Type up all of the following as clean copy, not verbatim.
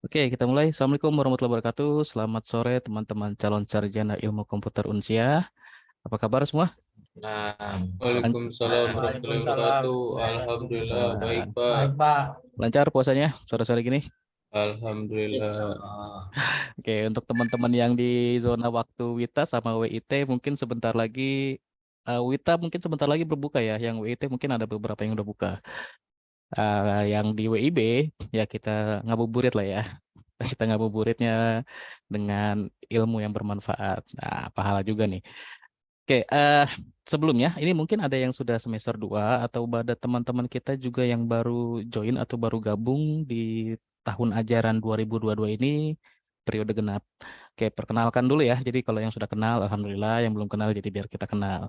Oke, kita mulai. Assalamualaikum warahmatullahi wabarakatuh. Selamat sore teman-teman calon sarjana ilmu komputer Unsia. Apa kabar semua? Nah, Lancar. Waalaikumsalam warahmatullahi Waalaikumsalam. wabarakatuh. Alhamdulillah, baik Pak. Baik, Pak. Lancar puasanya sore-sore gini. Alhamdulillah. Oke, untuk teman-teman yang di zona waktu WITA sama WIT mungkin sebentar lagi WITA mungkin sebentar lagi berbuka ya. Yang WIT mungkin ada beberapa yang udah buka. Yang di WIB ya kita ngabuburit lah ya. Kita ngabuburitnya dengan ilmu yang bermanfaat. Nah, pahala juga nih. Oke, sebelumnya ini mungkin ada yang sudah semester 2 atau ada teman-teman kita juga yang baru join atau baru gabung di tahun ajaran 2022 ini periode genap. Oke, perkenalkan dulu ya. Jadi kalau yang sudah kenal, alhamdulillah, yang belum kenal jadi biar kita kenal.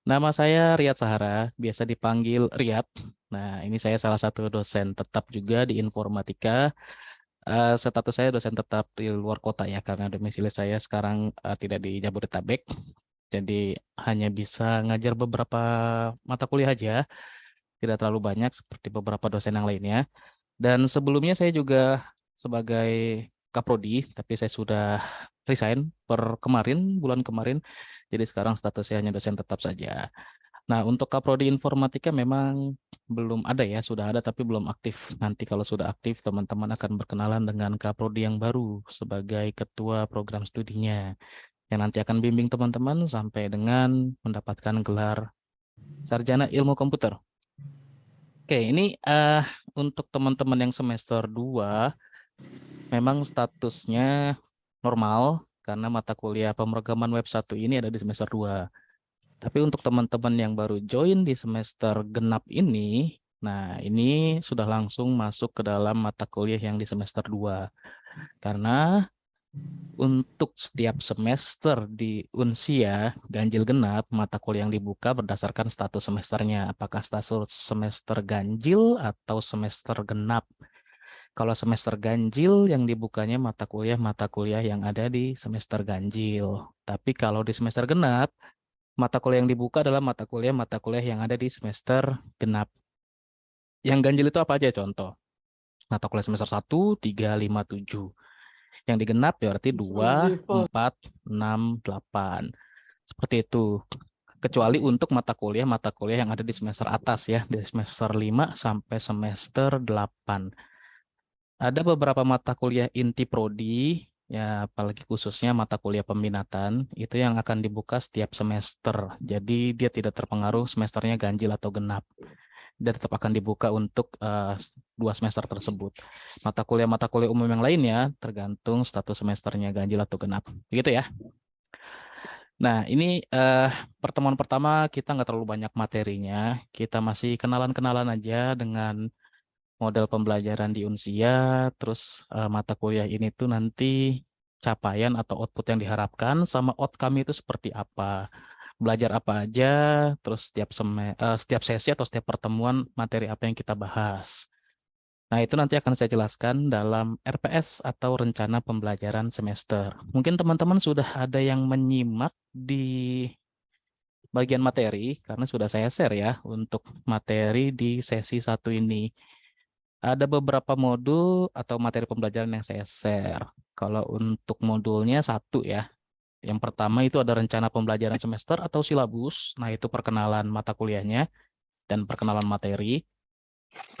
Nama saya Riyad Sahara, biasa dipanggil Riyad. Nah, ini saya salah satu dosen tetap juga di informatika. Status saya dosen tetap di luar kota ya, karena domisili saya sekarang tidak di Jabodetabek. Jadi hanya bisa ngajar beberapa mata kuliah aja, tidak terlalu banyak seperti beberapa dosen yang lainnya. Dan sebelumnya saya juga sebagai kaprodi, tapi saya sudah resign bulan kemarin. Jadi sekarang statusnya hanya dosen tetap saja. Nah, untuk kaprodi informatika memang belum ada ya, sudah ada tapi belum aktif. Nanti kalau sudah aktif, teman-teman akan berkenalan dengan kaprodi yang baru sebagai ketua program studinya yang nanti akan bimbing teman-teman sampai dengan mendapatkan gelar sarjana ilmu komputer. Oke, ini untuk teman-teman yang semester 2 memang statusnya normal karena mata kuliah pemrograman web 1 ini ada di semester 2. Tapi untuk teman-teman yang baru join di semester genap ini, nah ini sudah langsung masuk ke dalam mata kuliah yang di semester 2. Karena untuk setiap semester di Unsia ganjil genap, mata kuliah yang dibuka berdasarkan status semesternya. Apakah status semester ganjil atau semester genap? Kalau semester ganjil yang dibukanya mata kuliah yang ada di semester ganjil. Tapi kalau di semester genap, mata kuliah yang dibuka adalah mata kuliah yang ada di semester genap. Yang ganjil itu apa aja contoh? Mata kuliah semester 1, 3, 5, 7. Yang digenap ya berarti 2, 4, 6, 8. Seperti itu. Kecuali untuk mata kuliah yang ada di semester atas ya, dari semester 5 sampai semester 8. Ada beberapa mata kuliah inti prodi, ya apalagi khususnya mata kuliah peminatan, itu yang akan dibuka setiap semester. Jadi dia tidak terpengaruh semesternya ganjil atau genap. Dia tetap akan dibuka untuk 2 semester tersebut. Mata kuliah umum yang lainnya tergantung status semesternya ganjil atau genap. Begitu ya. Nah, ini pertemuan pertama kita nggak terlalu banyak materinya. Kita masih kenalan-kenalan aja dengan model pembelajaran di Unsia, terus mata kuliah ini tuh nanti capaian atau output yang diharapkan sama outcome itu seperti apa. Belajar apa aja, terus setiap sesi atau setiap pertemuan materi apa yang kita bahas. Nah, itu nanti akan saya jelaskan dalam RPS atau rencana pembelajaran semester. Mungkin teman-teman sudah ada yang menyimak di bagian materi, karena sudah saya share ya untuk materi di sesi 1 ini. Ada beberapa modul atau materi pembelajaran yang saya share. Kalau untuk modulnya 1 ya. Yang pertama itu ada rencana pembelajaran semester atau silabus. Nah, itu perkenalan mata kuliahnya dan perkenalan materi.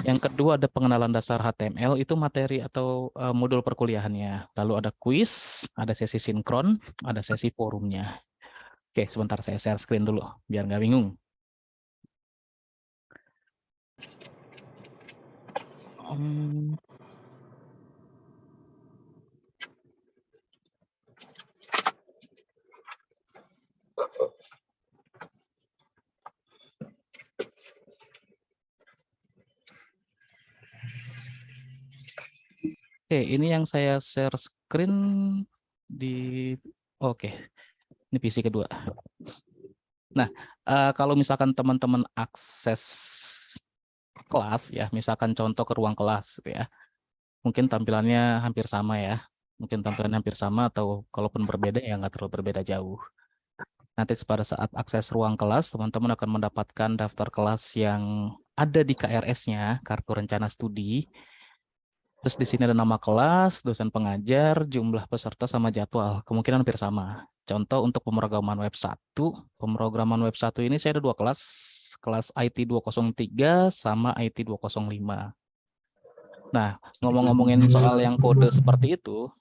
Yang kedua ada pengenalan dasar HTML, itu materi atau modul perkuliahannya. Lalu ada kuis, ada sesi sinkron, ada sesi forumnya. Oke, sebentar saya share screen dulu biar nggak bingung. Oke, ini yang saya share screen di oke. Ini PC kedua. Nah, kalau misalkan teman-teman akses kelas ya, misalkan contoh ke ruang kelas gitu ya. Mungkin tampilannya hampir sama ya. Mungkin tampilannya hampir sama atau kalaupun berbeda ya nggak terlalu berbeda jauh. Nanti pada saat akses ruang kelas, teman-teman akan mendapatkan daftar kelas yang ada di KRS-nya, Kartu Rencana Studi. Terus di sini ada nama kelas, dosen pengajar, jumlah peserta sama jadwal. Kemungkinan hampir sama. Contoh untuk pemrograman web 1. Pemrograman web 1 ini saya ada 2 kelas. Kelas IT 203 sama IT 205. Nah, ngomongin soal yang kode seperti itu,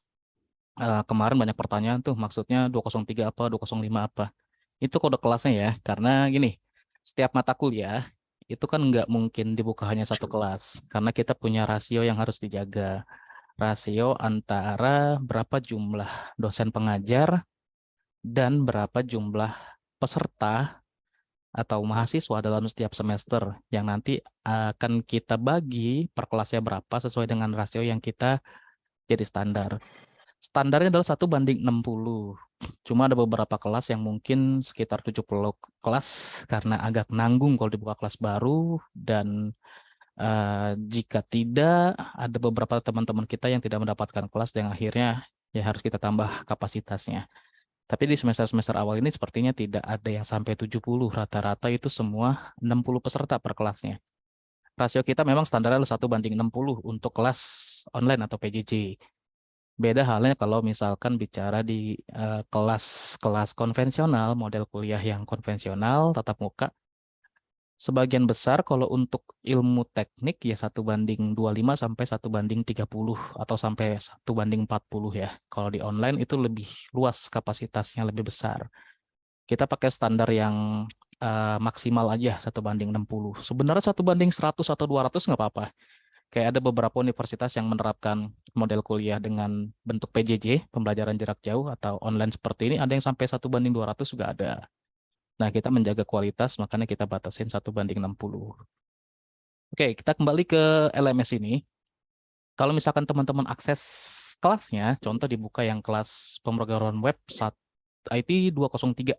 kemarin banyak pertanyaan tuh, maksudnya 203 apa, 205 apa. Itu kode kelasnya ya, karena gini, setiap mata kuliah itu kan nggak mungkin dibuka hanya satu kelas, karena kita punya rasio yang harus dijaga. Rasio antara berapa jumlah dosen pengajar dan berapa jumlah peserta atau mahasiswa dalam setiap semester yang nanti akan kita bagi per kelasnya berapa sesuai dengan rasio yang kita jadi standar. Standarnya adalah 1:60. Cuma ada beberapa kelas yang mungkin sekitar 70 kelas karena agak nanggung kalau dibuka kelas baru, dan jika tidak, ada beberapa teman-teman kita yang tidak mendapatkan kelas yang akhirnya ya harus kita tambah kapasitasnya. Tapi di semester-semester awal ini sepertinya tidak ada yang sampai 70, rata-rata itu semua 60 peserta per kelasnya. Rasio kita memang standarnya 1:60 untuk kelas online atau PJJ. Beda halnya kalau misalkan bicara di kelas-kelas konvensional, model kuliah yang konvensional, tatap muka. Sebagian besar kalau untuk ilmu teknik ya 1:25 sampai 1:30 atau sampai 1:40 ya. Kalau di online itu lebih luas kapasitasnya, lebih besar. Kita pakai standar yang maksimal aja 1:60. Sebenarnya 1:100 atau 200 nggak apa-apa. Kayak ada beberapa universitas yang menerapkan model kuliah dengan bentuk PJJ, pembelajaran jarak jauh atau online seperti ini, ada yang sampai 1:200 juga ada. Nah, kita menjaga kualitas, makanya kita batasin 1:60. Oke, kita kembali ke LMS ini. Kalau misalkan teman-teman akses kelasnya, contoh dibuka yang kelas pemrograman web IT 203.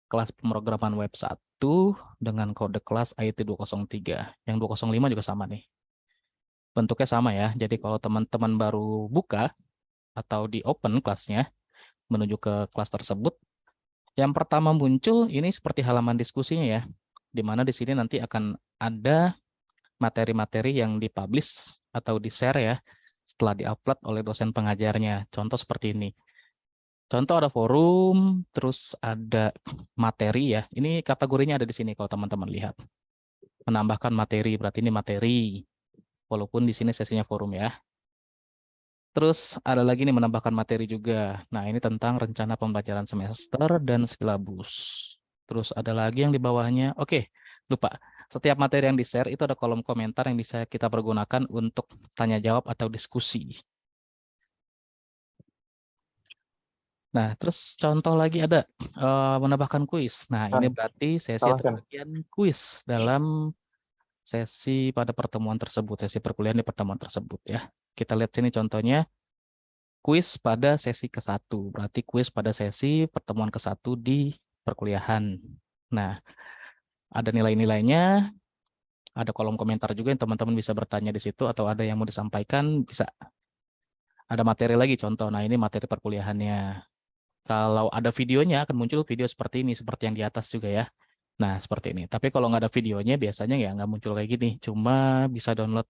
Kelas pemrograman web 1 dengan kode kelas IT 203. Yang 205 juga sama nih. Bentuknya sama ya. Jadi kalau teman-teman baru buka atau di open kelasnya, menuju ke kelas tersebut, yang pertama muncul ini seperti halaman diskusinya ya. Di mana di sini nanti akan ada materi-materi yang dipublish atau di-share ya setelah di-upload oleh dosen pengajarnya. Contoh seperti ini. Contoh ada forum, terus ada materi ya. Ini kategorinya ada di sini kalau teman-teman lihat. Menambahkan materi, berarti ini materi. Walaupun di sini sesinya forum ya. Terus ada lagi nih menambahkan materi juga. Nah, ini tentang rencana pembelajaran semester dan silabus. Terus ada lagi yang di bawahnya. Oke, lupa. Setiap materi yang di-share itu ada kolom komentar yang bisa kita pergunakan untuk tanya jawab atau diskusi. Nah, terus contoh lagi ada menambahkan kuis. Nah, ini berarti sesi atau bagian kuis dalam sesi pada pertemuan tersebut, sesi perkuliahan di pertemuan tersebut ya. Kita lihat sini contohnya. Kuis pada sesi ke-1, berarti kuis pada sesi pertemuan ke-1 di perkuliahan. Nah, ada nilai-nilainya, ada kolom komentar juga yang teman-teman bisa bertanya di situ, atau ada yang mau disampaikan, bisa. Ada materi lagi contoh, nah ini materi perkuliahannya. Kalau ada videonya akan muncul video seperti ini, seperti yang di atas juga ya. Nah, seperti ini. Tapi kalau nggak ada videonya, biasanya ya nggak muncul kayak gini. Cuma bisa download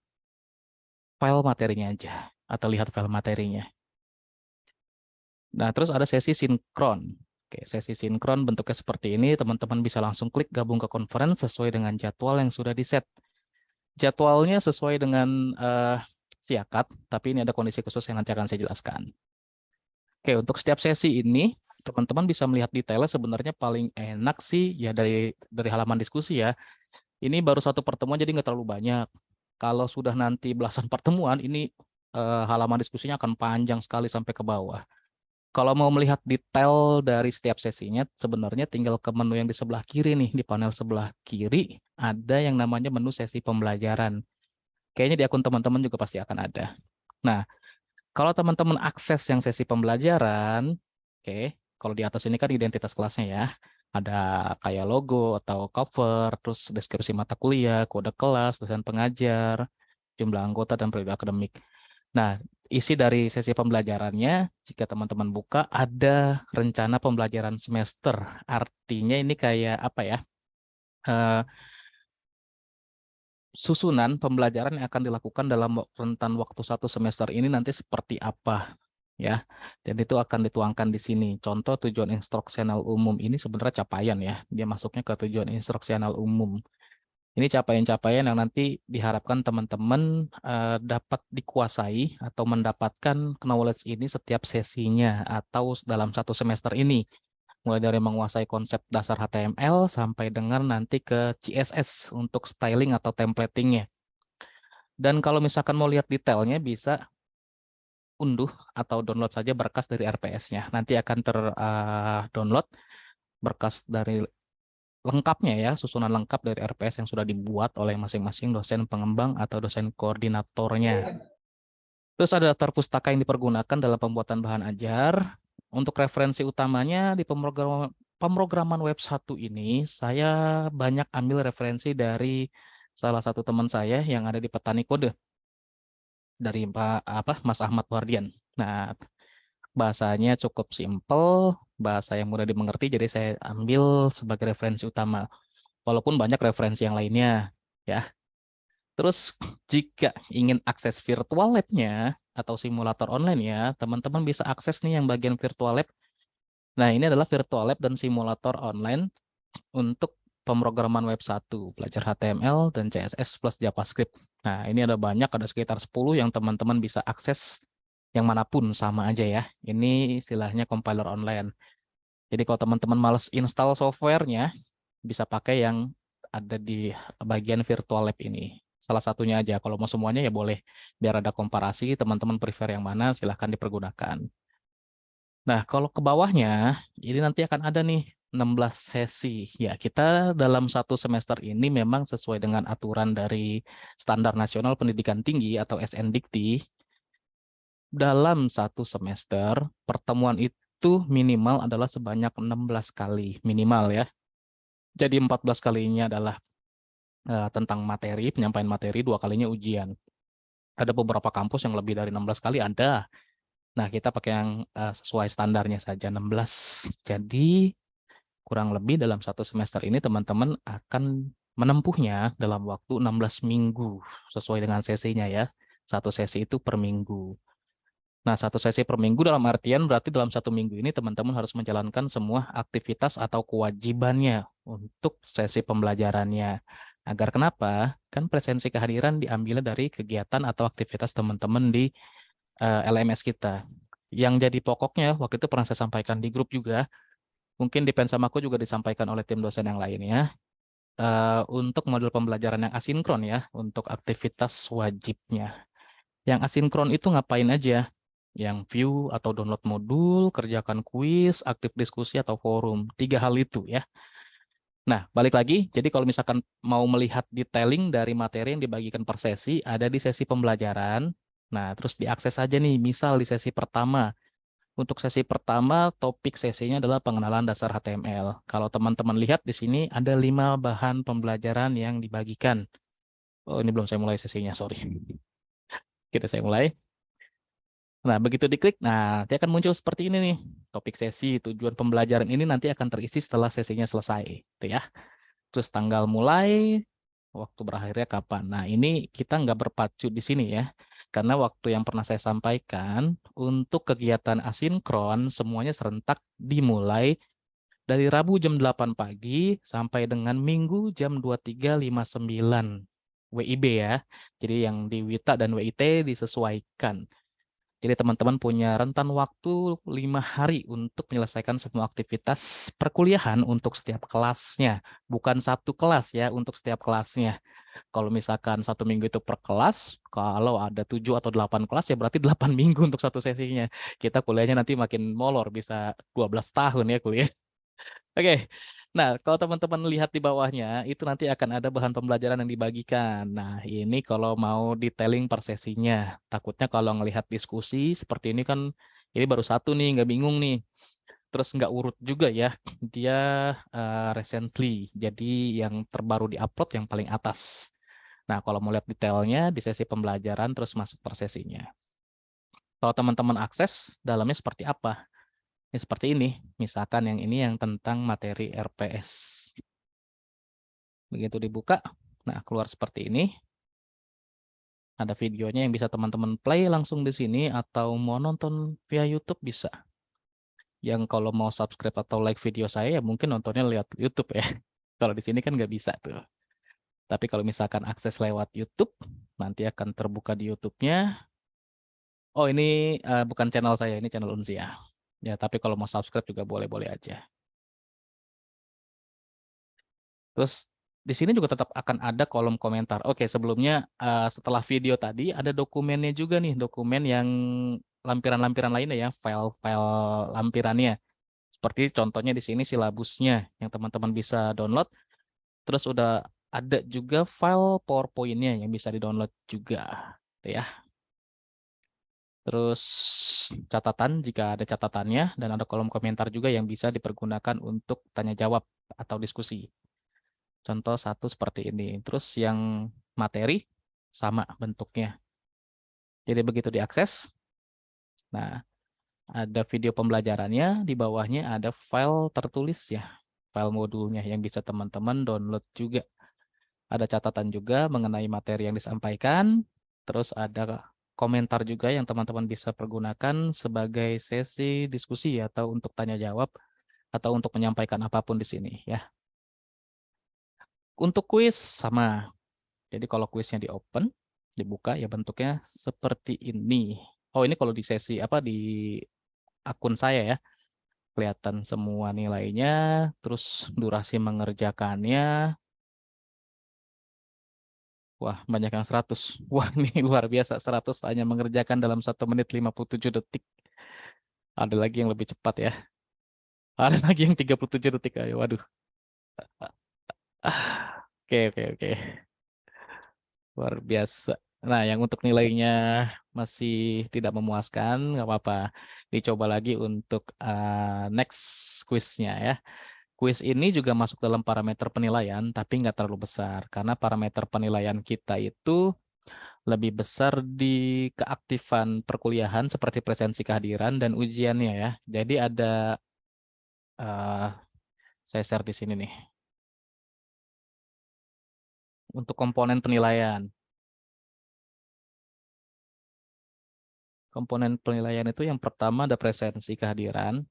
file materinya aja, atau lihat file materinya. Nah, terus ada sesi sinkron. Oke, sesi sinkron bentuknya seperti ini. Teman-teman bisa langsung klik gabung ke conference sesuai dengan jadwal yang sudah di-set. Jadwalnya sesuai dengan siakat, tapi ini ada kondisi khusus yang nanti akan saya jelaskan. Oke, untuk setiap sesi ini, teman-teman bisa melihat detailnya sebenarnya paling enak sih ya dari halaman diskusi ya. Ini baru satu pertemuan jadi nggak terlalu banyak. Kalau sudah nanti belasan pertemuan, ini halaman diskusinya akan panjang sekali sampai ke bawah. Kalau mau melihat detail dari setiap sesinya, sebenarnya tinggal ke menu yang di sebelah kiri nih. Di panel sebelah kiri, ada yang namanya menu sesi pembelajaran. Kayaknya di akun teman-teman juga pasti akan ada. Nah, kalau teman-teman akses yang sesi pembelajaran, oke, kalau di atas ini kan identitas kelasnya ya. Ada kayak logo atau cover, terus deskripsi mata kuliah, kode kelas, dosen pengajar, jumlah anggota, dan periode akademik. Nah, isi dari sesi pembelajarannya, jika teman-teman buka, ada rencana pembelajaran semester. Artinya ini kayak apa ya? susunan pembelajaran yang akan dilakukan dalam rentan waktu 1 semester ini nanti seperti apa ya. Dan itu akan dituangkan di sini. Contoh tujuan instruksional umum ini sebenarnya capaian ya. Dia masuknya ke tujuan instruksional umum. Ini capaian-capaian yang nanti diharapkan teman-teman dapat dikuasai atau mendapatkan knowledge ini setiap sesinya atau dalam 1 semester ini. Mulai dari menguasai konsep dasar HTML sampai dengan nanti ke CSS untuk styling atau templatingnya. Dan kalau misalkan mau lihat detailnya bisa unduh atau download saja berkas dari RPS-nya. Nanti akan ter-download berkas dari lengkapnya ya, susunan lengkap dari RPS yang sudah dibuat oleh masing-masing dosen pengembang atau dosen koordinatornya. Terus ada daftar pustaka yang dipergunakan dalam pembuatan bahan ajar. Untuk referensi utamanya di pemrograman web 1 ini, saya banyak ambil referensi dari salah satu teman saya yang ada di Petani Kode, dari Mas Ahmad Wardian. Nah, bahasanya cukup simpel, bahasa yang mudah dimengerti, jadi saya ambil sebagai referensi utama. Walaupun banyak referensi yang lainnya, ya. Terus jika ingin akses virtual lab-nya atau simulator online ya, teman-teman bisa akses nih yang bagian virtual lab. Nah, ini adalah virtual lab dan simulator online untuk pemrograman web 1, belajar HTML dan CSS plus JavaScript. Nah, ini ada banyak, ada sekitar 10 yang teman-teman bisa akses yang manapun sama aja ya. Ini istilahnya compiler online. Jadi kalau teman-teman males install softwarenya, bisa pakai yang ada di bagian virtual lab ini. Salah satunya aja, kalau mau semuanya ya boleh. Biar ada komparasi, teman-teman prefer yang mana, silahkan dipergunakan. Nah, kalau ke bawahnya, ini nanti akan ada nih 16 sesi. Ya, kita dalam 1 semester ini memang sesuai dengan aturan dari Standar Nasional Pendidikan Tinggi atau SNDikti, dalam 1 semester, pertemuan itu minimal adalah sebanyak 16 kali, minimal ya. Jadi 14 kalinya adalah tentang materi, penyampaian materi, 2 kalinya ujian. Ada beberapa kampus yang lebih dari 16 kali ada. Nah, kita pakai yang sesuai standarnya saja 16. Jadi kurang lebih dalam 1 semester ini teman-teman akan menempuhnya dalam waktu 16 minggu sesuai dengan sesinya ya. 1 sesi itu per minggu. Nah, 1 sesi per minggu dalam artian berarti dalam 1 minggu ini teman-teman harus menjalankan semua aktivitas atau kewajibannya untuk sesi pembelajarannya. Agar kenapa? Kan presensi kehadiran diambil dari kegiatan atau aktivitas teman-teman di LMS kita. Yang jadi pokoknya, waktu itu pernah saya sampaikan di grup juga, mungkin di Pensam aku juga disampaikan oleh tim dosen yang lainnya, untuk modul pembelajaran yang asinkron ya, untuk aktivitas wajibnya. Yang asinkron itu ngapain aja? Yang view atau download modul, kerjakan kuis, aktif diskusi atau forum. 3 hal itu ya. Nah, balik lagi, jadi kalau misalkan mau melihat detailing dari materi yang dibagikan per sesi, ada di sesi pembelajaran. Nah, terus diakses aja nih, misal di sesi pertama. Untuk sesi pertama, topik sesinya adalah pengenalan dasar HTML. Kalau teman-teman lihat di sini ada 5 bahan pembelajaran yang dibagikan. Oh, ini belum saya mulai sesinya, sorry. Kita saya mulai. Nah, begitu diklik, nah nanti akan muncul seperti ini nih. Topik sesi, tujuan pembelajaran ini nanti akan terisi setelah sesinya selesai. Itu ya. Terus tanggal mulai, waktu berakhirnya kapan. Nah, ini kita nggak berpacu di sini ya. Karena waktu yang pernah saya sampaikan, untuk kegiatan asinkron, semuanya serentak dimulai dari Rabu jam 8 pagi sampai dengan Minggu jam 23.59 WIB ya. Jadi yang di WITA dan WIT disesuaikan. Jadi teman-teman punya rentan waktu 5 hari untuk menyelesaikan semua aktivitas perkuliahan untuk setiap kelasnya. Bukan satu kelas ya, untuk setiap kelasnya. Kalau misalkan 1 minggu itu per kelas, kalau ada 7 atau 8 kelas ya berarti 8 minggu untuk satu sesinya. Kita kuliahnya nanti makin molor, bisa 12 tahun ya kuliah. Oke. Nah, kalau teman-teman lihat di bawahnya, itu nanti akan ada bahan pembelajaran yang dibagikan. Nah, ini kalau mau detailing per sesinya. Takutnya kalau ngelihat diskusi seperti ini kan, ini baru satu nih, nggak bingung nih. Terus nggak urut juga ya, dia recently. Jadi yang terbaru di-upload yang paling atas. Nah, kalau mau lihat detailnya di sesi pembelajaran, terus masuk per sesinya. Kalau teman-teman akses, dalamnya seperti apa? Ya, seperti ini. Misalkan yang ini yang tentang materi RPS. Begitu dibuka, Nah, keluar seperti ini. Ada videonya yang bisa teman-teman play langsung di sini atau mau nonton via YouTube bisa. Yang kalau mau subscribe atau like video saya ya mungkin nontonnya lihat YouTube ya. Kalau di sini kan nggak bisa tuh. Tapi kalau misalkan akses lewat YouTube, nanti akan terbuka di YouTube-nya. Oh ini bukan channel saya, ini channel Unsia. Ya, tapi kalau mau subscribe juga boleh-boleh aja. Terus di sini juga tetap akan ada kolom komentar. Oke, sebelumnya setelah video tadi ada dokumennya juga nih, dokumen yang lampiran-lampiran lainnya ya, file-file lampirannya. Seperti contohnya di sini silabusnya yang teman-teman bisa download. Terus udah ada juga file PowerPoint-nya yang bisa di-download juga, gitu ya. Terus catatan jika ada catatannya dan ada kolom komentar juga yang bisa dipergunakan untuk tanya jawab atau diskusi. Contoh satu seperti ini. Terus yang materi sama bentuknya. Jadi begitu diakses, nah ada video pembelajarannya, di bawahnya ada file tertulis ya, file modulnya yang bisa teman-teman download juga. Ada catatan juga mengenai materi yang disampaikan, terus ada komentar juga yang teman-teman bisa pergunakan sebagai sesi diskusi atau untuk tanya jawab atau untuk menyampaikan apapun di sini ya. Untuk kuis sama. Jadi kalau kuisnya di open, dibuka ya bentuknya seperti ini. Oh ini kalau di sesi apa di akun saya ya, kelihatan semua nilainya, terus durasi mengerjakannya. Wah, banyak yang 100. Wah, ini luar biasa. 100 hanya mengerjakan dalam 1 menit 57 detik. Ada lagi yang lebih cepat ya. Ada lagi yang 37 detik. Ayo, waduh. Oke, oke, oke. Luar biasa. Nah, yang untuk nilainya masih tidak memuaskan, nggak apa-apa. Dicoba lagi untuk next quiznya ya. Quiz ini juga masuk dalam parameter penilaian, tapi nggak terlalu besar. Karena parameter penilaian kita itu lebih besar di keaktifan perkuliahan seperti presensi kehadiran dan ujiannya ya. Jadi ada, eh, saya share di sini nih. Untuk komponen penilaian. Komponen penilaian itu yang pertama ada presensi kehadiran,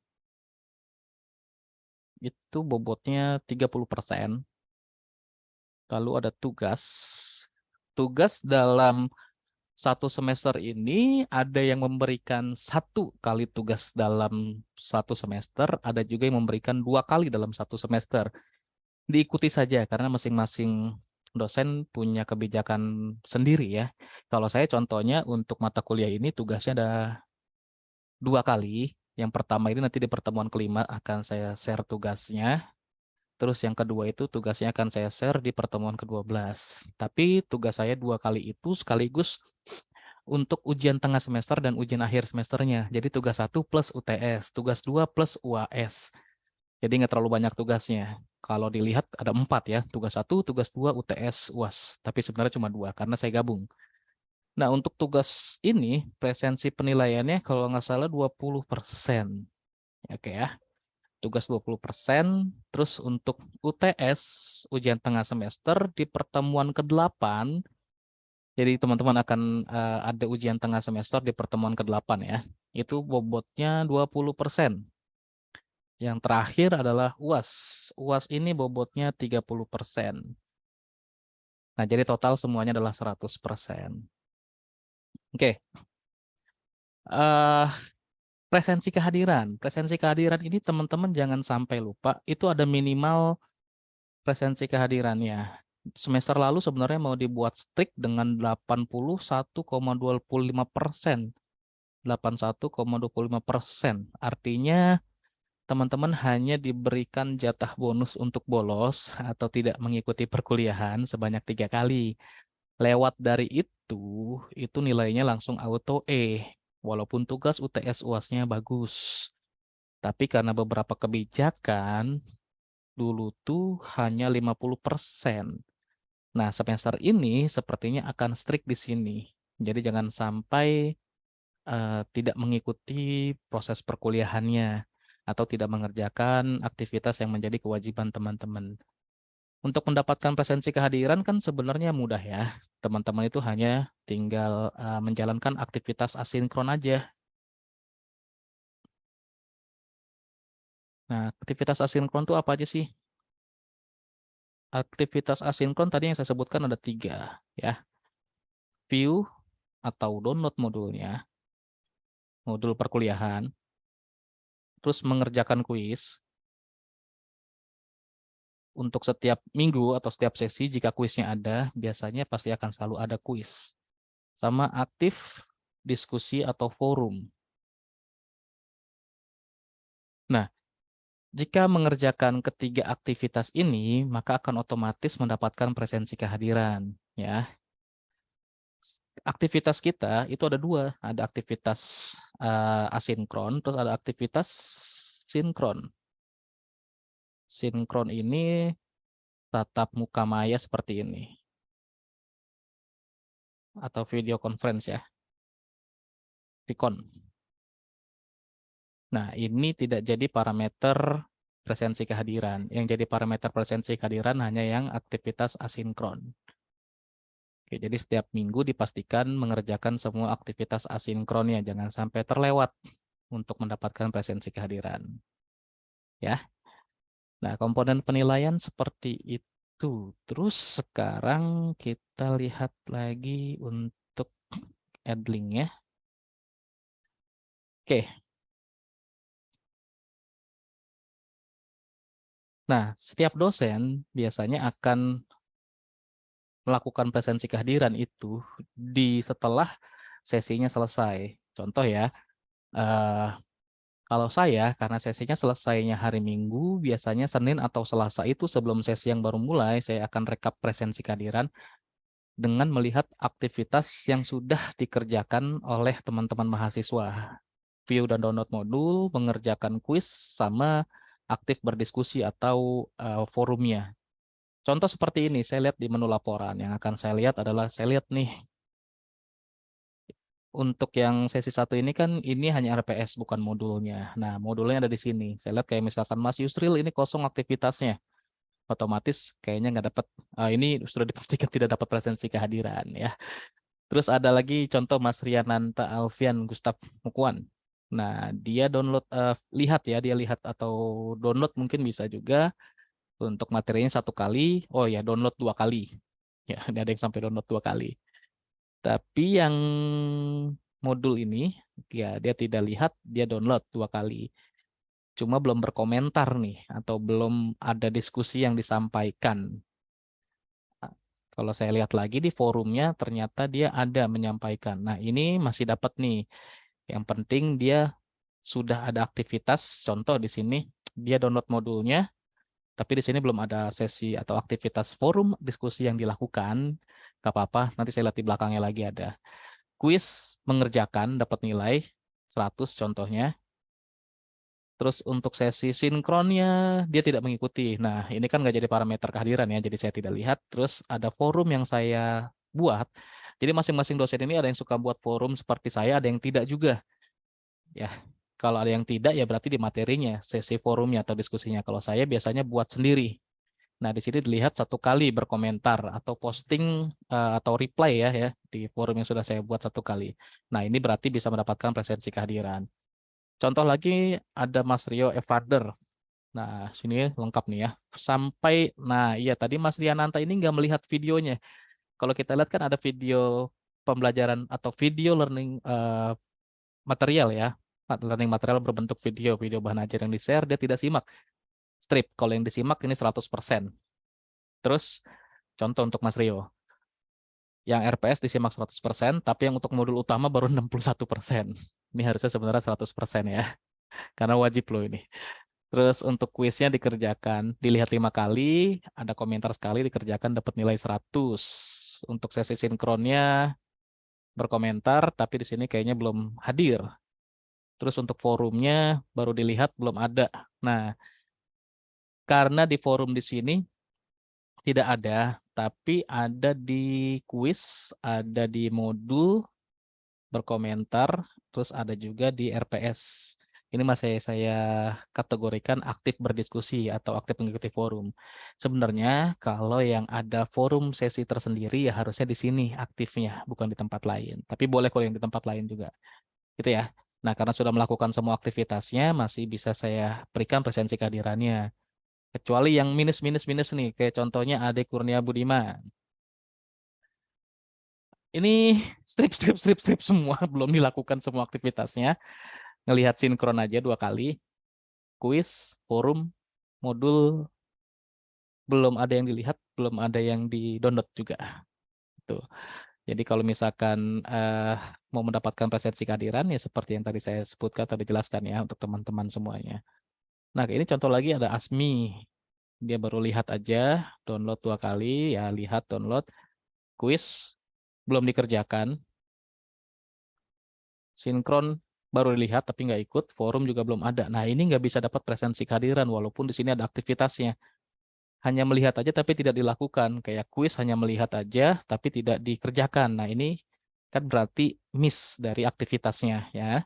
itu bobotnya 30%. Lalu ada tugas. Tugas dalam satu semester ini ada yang memberikan 1 kali tugas dalam satu semester, ada juga yang memberikan 2 kali dalam satu semester. Diikuti saja karena masing-masing dosen punya kebijakan sendiri ya. Kalau saya contohnya untuk mata kuliah ini tugasnya ada 2 kali. Yang pertama ini nanti di pertemuan kelima akan saya share tugasnya. Terus yang kedua itu tugasnya akan saya share di pertemuan ke-12. Tapi tugas saya 2 kali itu sekaligus untuk ujian tengah semester dan ujian akhir semesternya. Jadi tugas 1 plus UTS, tugas 2 plus UAS. Jadi nggak terlalu banyak tugasnya. Kalau dilihat ada 4 ya, tugas 1, tugas 2, UTS, UAS. Tapi sebenarnya cuma 2 karena saya gabung. Nah untuk tugas ini, presensi penilaiannya kalau nggak salah 20%. Oke ya, tugas 20%. Terus untuk UTS, ujian tengah semester di pertemuan ke-8, jadi teman-teman akan ada ujian tengah semester di pertemuan ke-8 ya. Itu bobotnya 20%. Yang terakhir adalah UAS. UAS ini bobotnya 30%. Nah, jadi total semuanya adalah 100%. Oke. eh Presensi kehadiran. Presensi kehadiran ini teman-teman jangan sampai lupa, itu ada minimal presensi kehadirannya. Semester lalu sebenarnya mau dibuat strict dengan 81,25%. 81,25%. Artinya teman-teman hanya diberikan jatah bonus untuk bolos atau tidak mengikuti perkuliahan sebanyak 3 kali. Lewat dari itu nilainya langsung auto E. Walaupun tugas UTS UAS-nya bagus. Tapi karena beberapa kebijakan, dulu tuh hanya 50%. Nah, semester ini sepertinya akan strict di sini. Jadi jangan sampai tidak mengikuti proses perkuliahannya atau tidak mengerjakan aktivitas yang menjadi kewajiban teman-teman. Untuk mendapatkan presensi kehadiran kan sebenarnya mudah ya. Teman-teman itu hanya tinggal menjalankan aktivitas asinkron aja. Nah, aktivitas asinkron itu apa aja sih? Aktivitas asinkron tadi yang saya sebutkan ada 3 ya. View atau download modulnya, modul perkuliahan, terus mengerjakan kuis. Untuk setiap minggu atau setiap sesi jika kuisnya ada, biasanya pasti akan selalu ada kuis. Sama aktif diskusi atau forum. Nah, jika mengerjakan ketiga aktivitas ini, maka akan otomatis mendapatkan presensi kehadiran. Ya, aktivitas kita itu ada 2, ada aktivitas asinkron, terus ada aktivitas sinkron. Sinkron ini tatap muka maya seperti ini, atau video conference ya, Vicon. Nah, ini tidak jadi parameter presensi kehadiran. Yang jadi parameter presensi kehadiran hanya yang aktivitas asinkron. Oke, jadi setiap minggu dipastikan mengerjakan semua aktivitas asinkronnya, jangan sampai terlewat untuk mendapatkan presensi kehadiran. Ya. Nah, komponen penilaian seperti itu. Terus sekarang kita lihat lagi untuk Edling ya. Oke. Nah, setiap dosen biasanya akan melakukan presensi kehadiran itu setelah sesinya selesai. Contoh ya, eh, kalau saya karena sesinya selesainya hari Minggu, biasanya Senin atau Selasa itu sebelum sesi yang baru mulai, saya akan rekap presensi kehadiran dengan melihat aktivitas yang sudah dikerjakan oleh teman-teman mahasiswa. View dan download modul, mengerjakan kuis, sama aktif berdiskusi atau forumnya. Contoh seperti ini, saya lihat di menu laporan. Yang akan saya lihat adalah, saya lihat nih, untuk yang sesi 1 ini kan ini hanya RPS bukan modulnya. Nah, modulnya ada di sini. Saya lihat kayak misalkan Mas Yusril ini kosong aktivitasnya. Otomatis kayaknya nggak dapat, ini sudah dipastikan tidak dapat presensi kehadiran ya. Terus ada lagi contoh Mas Riananta Alfian Gustaf Mukuan. Nah, dia download, lihat ya, dia lihat atau download mungkin bisa juga untuk materinya 1 kali. Oh ya, download 2 kali. Ya, ada yang sampai download 2 kali. Tapi yang modul ini, ya dia tidak lihat, dia download 2 kali. Cuma belum berkomentar nih, atau belum ada diskusi yang disampaikan. Kalau saya lihat lagi di forumnya, ternyata dia ada menyampaikan. Nah, ini masih dapat nih. Yang penting dia sudah ada aktivitas, contoh di sini, dia download modulnya, tapi di sini belum ada sesi atau aktivitas forum diskusi yang dilakukan. Gak apa-apa, nanti saya lihat di belakangnya lagi ada. Kuis mengerjakan dapat nilai 100 contohnya. Terus untuk sesi sinkronnya dia tidak mengikuti. Nah, ini kan nggak jadi parameter kehadiran ya, jadi saya tidak lihat. Terus ada forum yang saya buat. Jadi masing-masing dosen ini ada yang suka buat forum seperti saya, ada yang tidak juga. Ya, kalau ada yang tidak ya berarti di materinya, sesi forumnya atau diskusinya. Kalau saya biasanya buat sendiri. Nah, di sini dilihat 1 kali berkomentar atau posting atau reply ya di forum yang sudah saya buat 1 kali. Nah, ini berarti bisa mendapatkan presensi kehadiran. Contoh lagi ada Mas Rio Evader. Nah, sini lengkap nih ya. Nah iya tadi Mas Riananta ini nggak melihat videonya. Kalau kita lihat kan ada video pembelajaran atau video learning material ya. Learning material berbentuk video, video bahan ajar yang di-share, dia tidak simak. Strip, kalau yang disimak ini 100%. Terus contoh untuk Mas Rio. Yang RPS disimak 100%, tapi yang untuk modul utama baru 61%. Ini harusnya sebenarnya 100% ya. Karena wajib loh ini. Terus untuk kuisnya dikerjakan, dilihat 5 kali, ada komentar sekali, dikerjakan dapat nilai 100. Untuk sesi sinkronnya berkomentar, tapi di sini kayaknya belum hadir. Terus untuk forumnya baru dilihat belum ada. Nah, karena di forum di sini tidak ada, tapi ada di kuis, ada di modul berkomentar, terus ada juga di RPS. Ini masih saya kategorikan aktif berdiskusi atau aktif mengikuti forum. Sebenarnya kalau yang ada forum sesi tersendiri ya harusnya di sini aktifnya, bukan di tempat lain. Tapi boleh kalau yang di tempat lain juga, gitu ya. Nah, karena sudah melakukan semua aktivitasnya, masih bisa saya berikan presensi kehadirannya. Kecuali yang minus-minus-minus nih, kayak contohnya Ade Kurnia Budiman. Ini strip semua, belum dilakukan semua aktivitasnya. Ngelihat sinkron aja 2 kali. Kuis, forum, modul, belum ada yang dilihat, belum ada yang di-download juga. Tuh. Jadi kalau misalkan mau mendapatkan presensi kehadiran, ya seperti yang tadi saya sebutkan atau dijelaskan ya untuk teman-teman semuanya. Nah, ini contoh lagi ada Asmi. Dia baru lihat aja, download 2 kali, ya lihat, download. Kuis, belum dikerjakan. Sinkron, baru dilihat tapi nggak ikut. Forum juga belum ada. Nah, ini nggak bisa dapat presensi kehadiran, walaupun di sini ada aktivitasnya. Hanya melihat aja tapi tidak dilakukan. Kayak kuis hanya melihat aja tapi tidak dikerjakan. Nah, ini kan berarti miss dari aktivitasnya ya.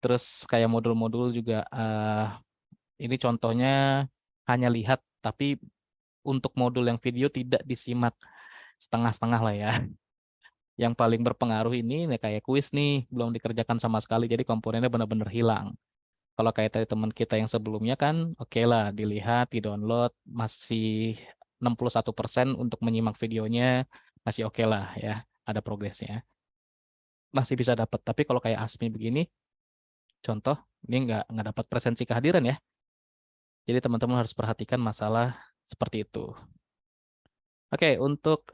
Terus kayak modul-modul juga ini contohnya hanya lihat tapi untuk modul yang video tidak disimak, setengah-setengah lah ya. Yang paling berpengaruh ini kayak kuis nih belum dikerjakan sama sekali jadi komponennya benar-benar hilang. Kalau kayak tadi teman kita yang sebelumnya kan oke lah dilihat, di-download, masih 61% untuk menyimak videonya, masih oke lah ya, ada progresnya. Masih bisa dapat. Tapi kalau kayak Asmi begini, contoh, ini nggak dapat presensi kehadiran ya. Jadi teman-teman harus perhatikan masalah seperti itu. Oke, untuk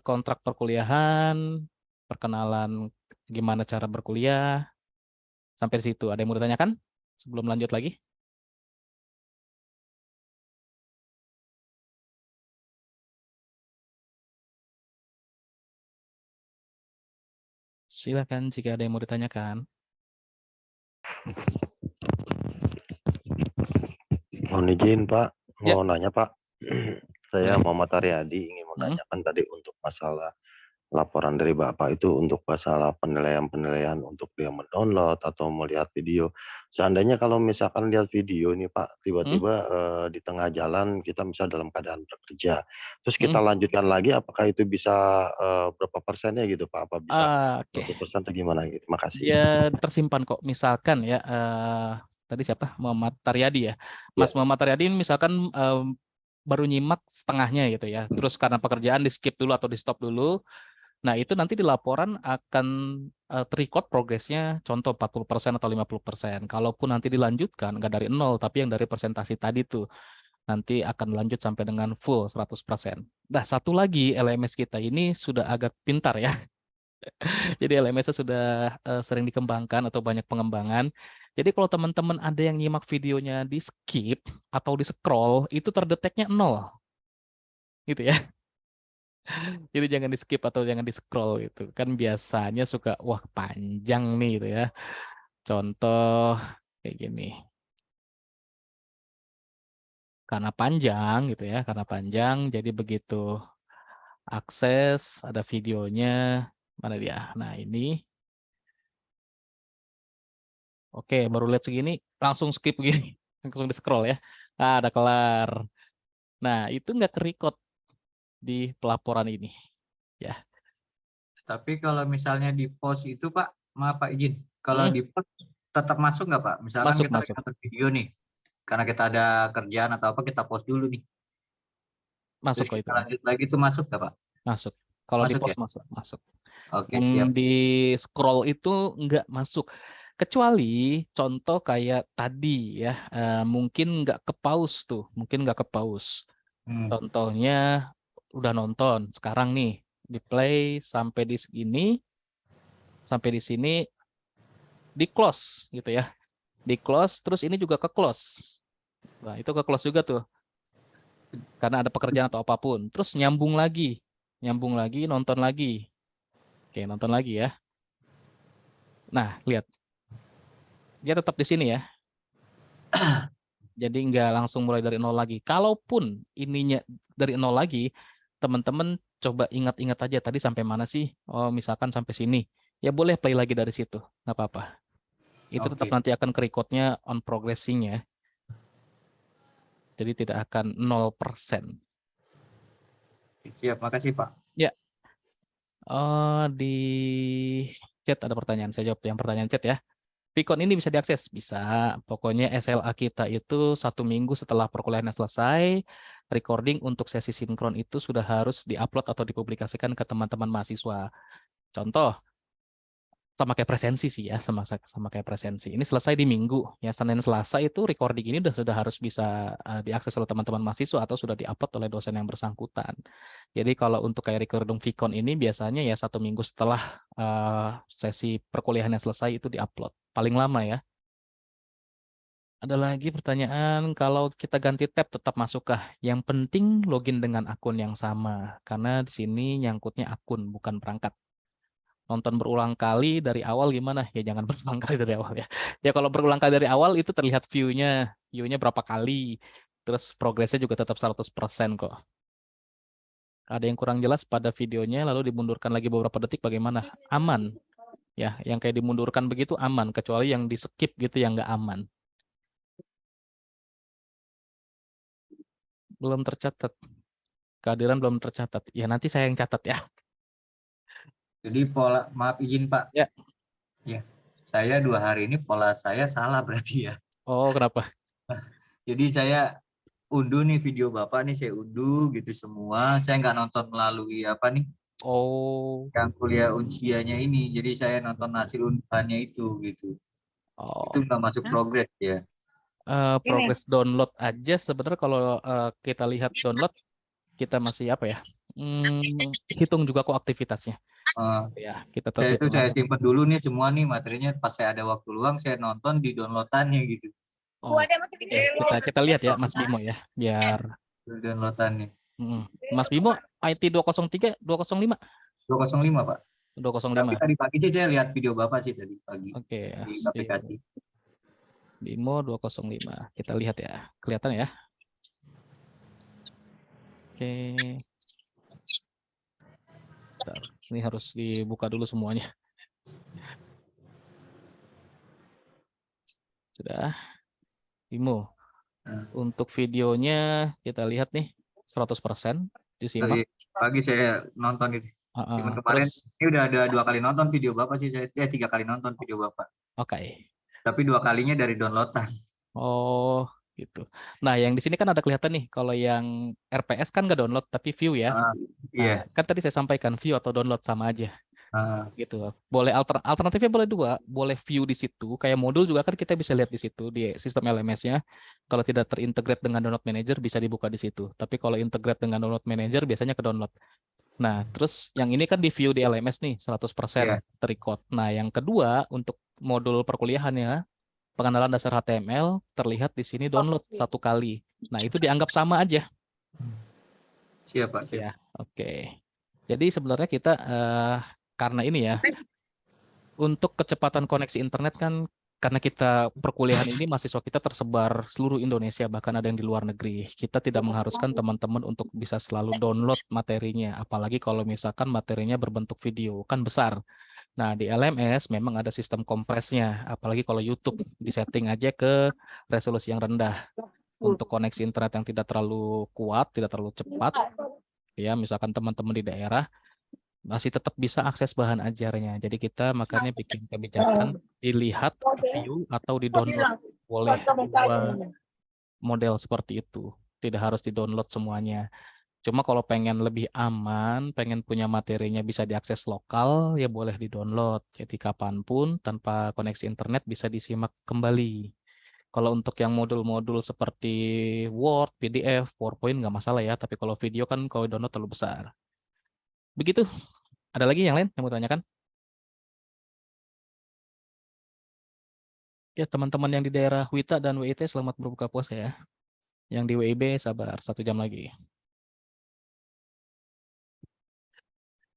kontrak perkuliahan, perkenalan gimana cara berkuliah, sampai di situ. Ada yang mau ditanyakan sebelum lanjut lagi? Silakan jika ada yang mau ditanyakan. Mohon izin Pak, Ya, mau nanya Pak. Saya boleh. Muhammad Aryadi ingin Hmm, menanyakan tadi untuk masalah laporan dari Bapak itu untuk masalah penilaian-penilaian untuk dia mendownload atau melihat video. Seandainya kalau misalkan lihat video nih Pak, hmm, tiba-tiba di tengah jalan kita misal dalam keadaan bekerja, terus hmm. kita lanjutkan lagi, apakah itu bisa berapa persennya gitu Pak? Apa bisa Oke, 1% atau gimana gitu? Terima kasih. dia tersimpan kok. Misalkan ya, tadi siapa? Muhammad Taryadi ya. Ya, Mas Muhammad Taryadi ini misalkan baru nyimak setengahnya gitu ya. Terus karena pekerjaan di skip dulu atau di stop dulu. Nah, itu nanti di laporan akan terrecord progresnya contoh 40% atau 50%. Kalaupun nanti dilanjutkan, nggak dari nol, tapi yang dari presentasi tadi tuh, nanti akan lanjut sampai dengan full 100%. Nah, satu lagi LMS kita ini sudah agak pintar ya. Jadi LMS-nya sudah sering dikembangkan atau banyak pengembangan. Jadi kalau teman-teman ada yang nyimak videonya di skip atau di scroll, itu terdeteknya nol. Gitu ya. Jadi jangan di skip atau jangan di scroll gitu. Kan biasanya suka wah panjang nih gitu ya. Contoh kayak gini. Karena panjang gitu ya, karena panjang jadi begitu akses ada videonya mana dia. Nah, ini oke baru lihat segini langsung skip begini. Langsung di scroll ya. Ah, ada kelar. Nah, itu nggak ke-record di pelaporan ini ya. Tapi kalau misalnya di post itu Pak, maaf Pak izin, kalau Hmm, di post tetap masuk nggak Pak? Misalkan masuk kita lagi masuk nonton video nih, karena kita ada kerjaan atau apa, kita post dulu nih. masuk Terus kok kita itu masuk. lanjut lagi itu masuk nggak Pak? Masuk. Kalau di Masuk ya? post masuk, masuk. Oke, Yang siap. di scroll itu nggak masuk. Kecuali contoh kayak tadi ya, mungkin nggak ke pause tuh, mungkin nggak ke pause. Hmm. Contohnya udah nonton, sekarang nih di play sampai di segini, sampai di sini di close gitu ya, di close, terus ini juga ke close. Nah itu ke close juga tuh, karena ada pekerjaan atau apapun. Terus nyambung lagi, nonton lagi. Oke, nonton lagi ya. Nah, lihat, dia tetap di sini ya. Jadi nggak langsung mulai dari nol lagi. Kalaupun ininya dari nol lagi, teman-teman coba ingat-ingat aja tadi sampai mana sih? Oh, misalkan sampai sini. Ya boleh play lagi dari situ, nggak apa-apa. Itu tetap Oke. nanti akan ke record-nya on progressing ya. Jadi tidak akan 0%. Siap, makasih Pak. Ya, di chat ada pertanyaan. Saya jawab yang pertanyaan chat ya. Vicon ini bisa diakses? Bisa. Pokoknya SLA kita itu 1 minggu setelah perkuliahannya selesai, recording untuk sesi sinkron itu sudah harus diupload atau dipublikasikan ke teman-teman mahasiswa. Contoh, sama kayak presensi sih ya, sama kayak presensi. Ini selesai di Minggu, ya Senin Selasa itu recording ini sudah harus bisa diakses oleh teman-teman mahasiswa atau sudah diupload oleh dosen yang bersangkutan. Jadi kalau untuk kayak recording Vicon ini biasanya ya 1 minggu setelah sesi perkuliahannya selesai itu diupload. Paling lama ya. Ada lagi pertanyaan, kalau kita ganti tab tetap masukkah? Yang penting login dengan akun yang sama, karena di sini nyangkutnya akun, bukan perangkat. Nonton berulang kali dari awal gimana? Ya jangan berulang kali dari awal ya. Ya kalau berulang kali dari awal itu terlihat view-nya berapa kali. Terus progresnya juga tetap 100% kok. Ada yang kurang jelas pada videonya, lalu dimundurkan lagi beberapa detik bagaimana? Aman. Ya, yang kayak dimundurkan begitu aman, kecuali yang di skip gitu yang nggak aman. Belum tercatat. Kehadiran belum tercatat. Ya nanti saya yang catat ya. Jadi pola, maaf izin Pak. Ya. Ya, saya 2 hari ini pola saya salah berarti ya. Oh, kenapa? Jadi saya unduh nih video Bapak nih, saya unduh gitu semua. Saya nggak nonton melalui apa nih, Oh, yang kuliah uncianya ini. Jadi saya nonton hasil unduhannya itu gitu. Itu oh. nggak masuk progres ya. Progress download aja sebenarnya kalau kita lihat download kita masih apa ya? Hitung juga kok aktivitasnya. Eh, Ya, kita tetap saya itu hitung saya aja. simpen dulu nih semua nih materinya. Pas saya ada waktu luang saya nonton di downloadannya gitu. Oh, kita lihat ya Mas Bimo ya, biar Di downloadannya. Mas Bimo IT 203 205 205 Pak. 205. Tapi tadi pagi sih saya lihat video Bapak sih tadi pagi Oke, di Mas aplikasi. Bimo 205. Kita lihat ya. Kelihatan ya? Oke. Bentar. Ini harus dibuka dulu semuanya. Sudah. Bimo. Untuk videonya kita lihat nih 100% disimak. Pagi saya nonton itu. Cuman kemarin Terus ini udah ada 2 kali nonton video Bapak sih saya 3 kali nonton video Bapak. oke. Tapi 2 kalinya dari downloadan. Oh, gitu. Nah, yang di sini kan ada kelihatan nih kalau yang RPS kan nggak download tapi view ya. Nah, Iya. kan tadi saya sampaikan view atau download sama aja gitu. Boleh alternatifnya boleh dua, boleh view di situ kayak modul juga kan kita bisa lihat di situ di sistem LMS-nya. Kalau tidak terintegrate dengan download manager bisa dibuka di situ. Tapi kalau integrate dengan download manager biasanya ke download. Nah, terus yang ini kan di view di LMS nih 100% Iya. terrecord. Nah, yang kedua untuk modul perkuliahannya pengenalan dasar HTML terlihat di sini download 1 kali. Nah, itu dianggap sama aja. Siap Pak. Siap. Ya, oke. Jadi sebenarnya kita karena ini ya, untuk kecepatan koneksi internet kan karena kita perkuliahan ini mahasiswa kita tersebar seluruh Indonesia, bahkan ada yang di luar negeri. Kita tidak mengharuskan teman-teman untuk bisa selalu download materinya, apalagi kalau misalkan materinya berbentuk video, kan besar. Nah, di LMS memang ada sistem kompresnya, apalagi kalau YouTube disetting aja ke resolusi yang rendah. Untuk koneksi internet yang tidak terlalu kuat, tidak terlalu cepat, ya misalkan teman-teman di daerah masih tetap bisa akses bahan ajarnya. Jadi kita makanya bikin kebijakan dilihat view atau di download. Boleh dua model seperti itu. Tidak harus di download semuanya. Cuma kalau pengen lebih aman, pengen punya materinya bisa diakses lokal, ya boleh di download. Jadi kapanpun tanpa koneksi internet bisa disimak kembali. Kalau untuk yang modul-modul seperti Word, PDF, PowerPoint nggak masalah ya. Tapi kalau video kan kalau download terlalu besar. Begitu. Ada lagi yang lain yang mau tanyakan? Ya, teman-teman yang di daerah WITA dan WIT selamat berbuka puasa ya. Yang di WIB sabar 1 jam lagi.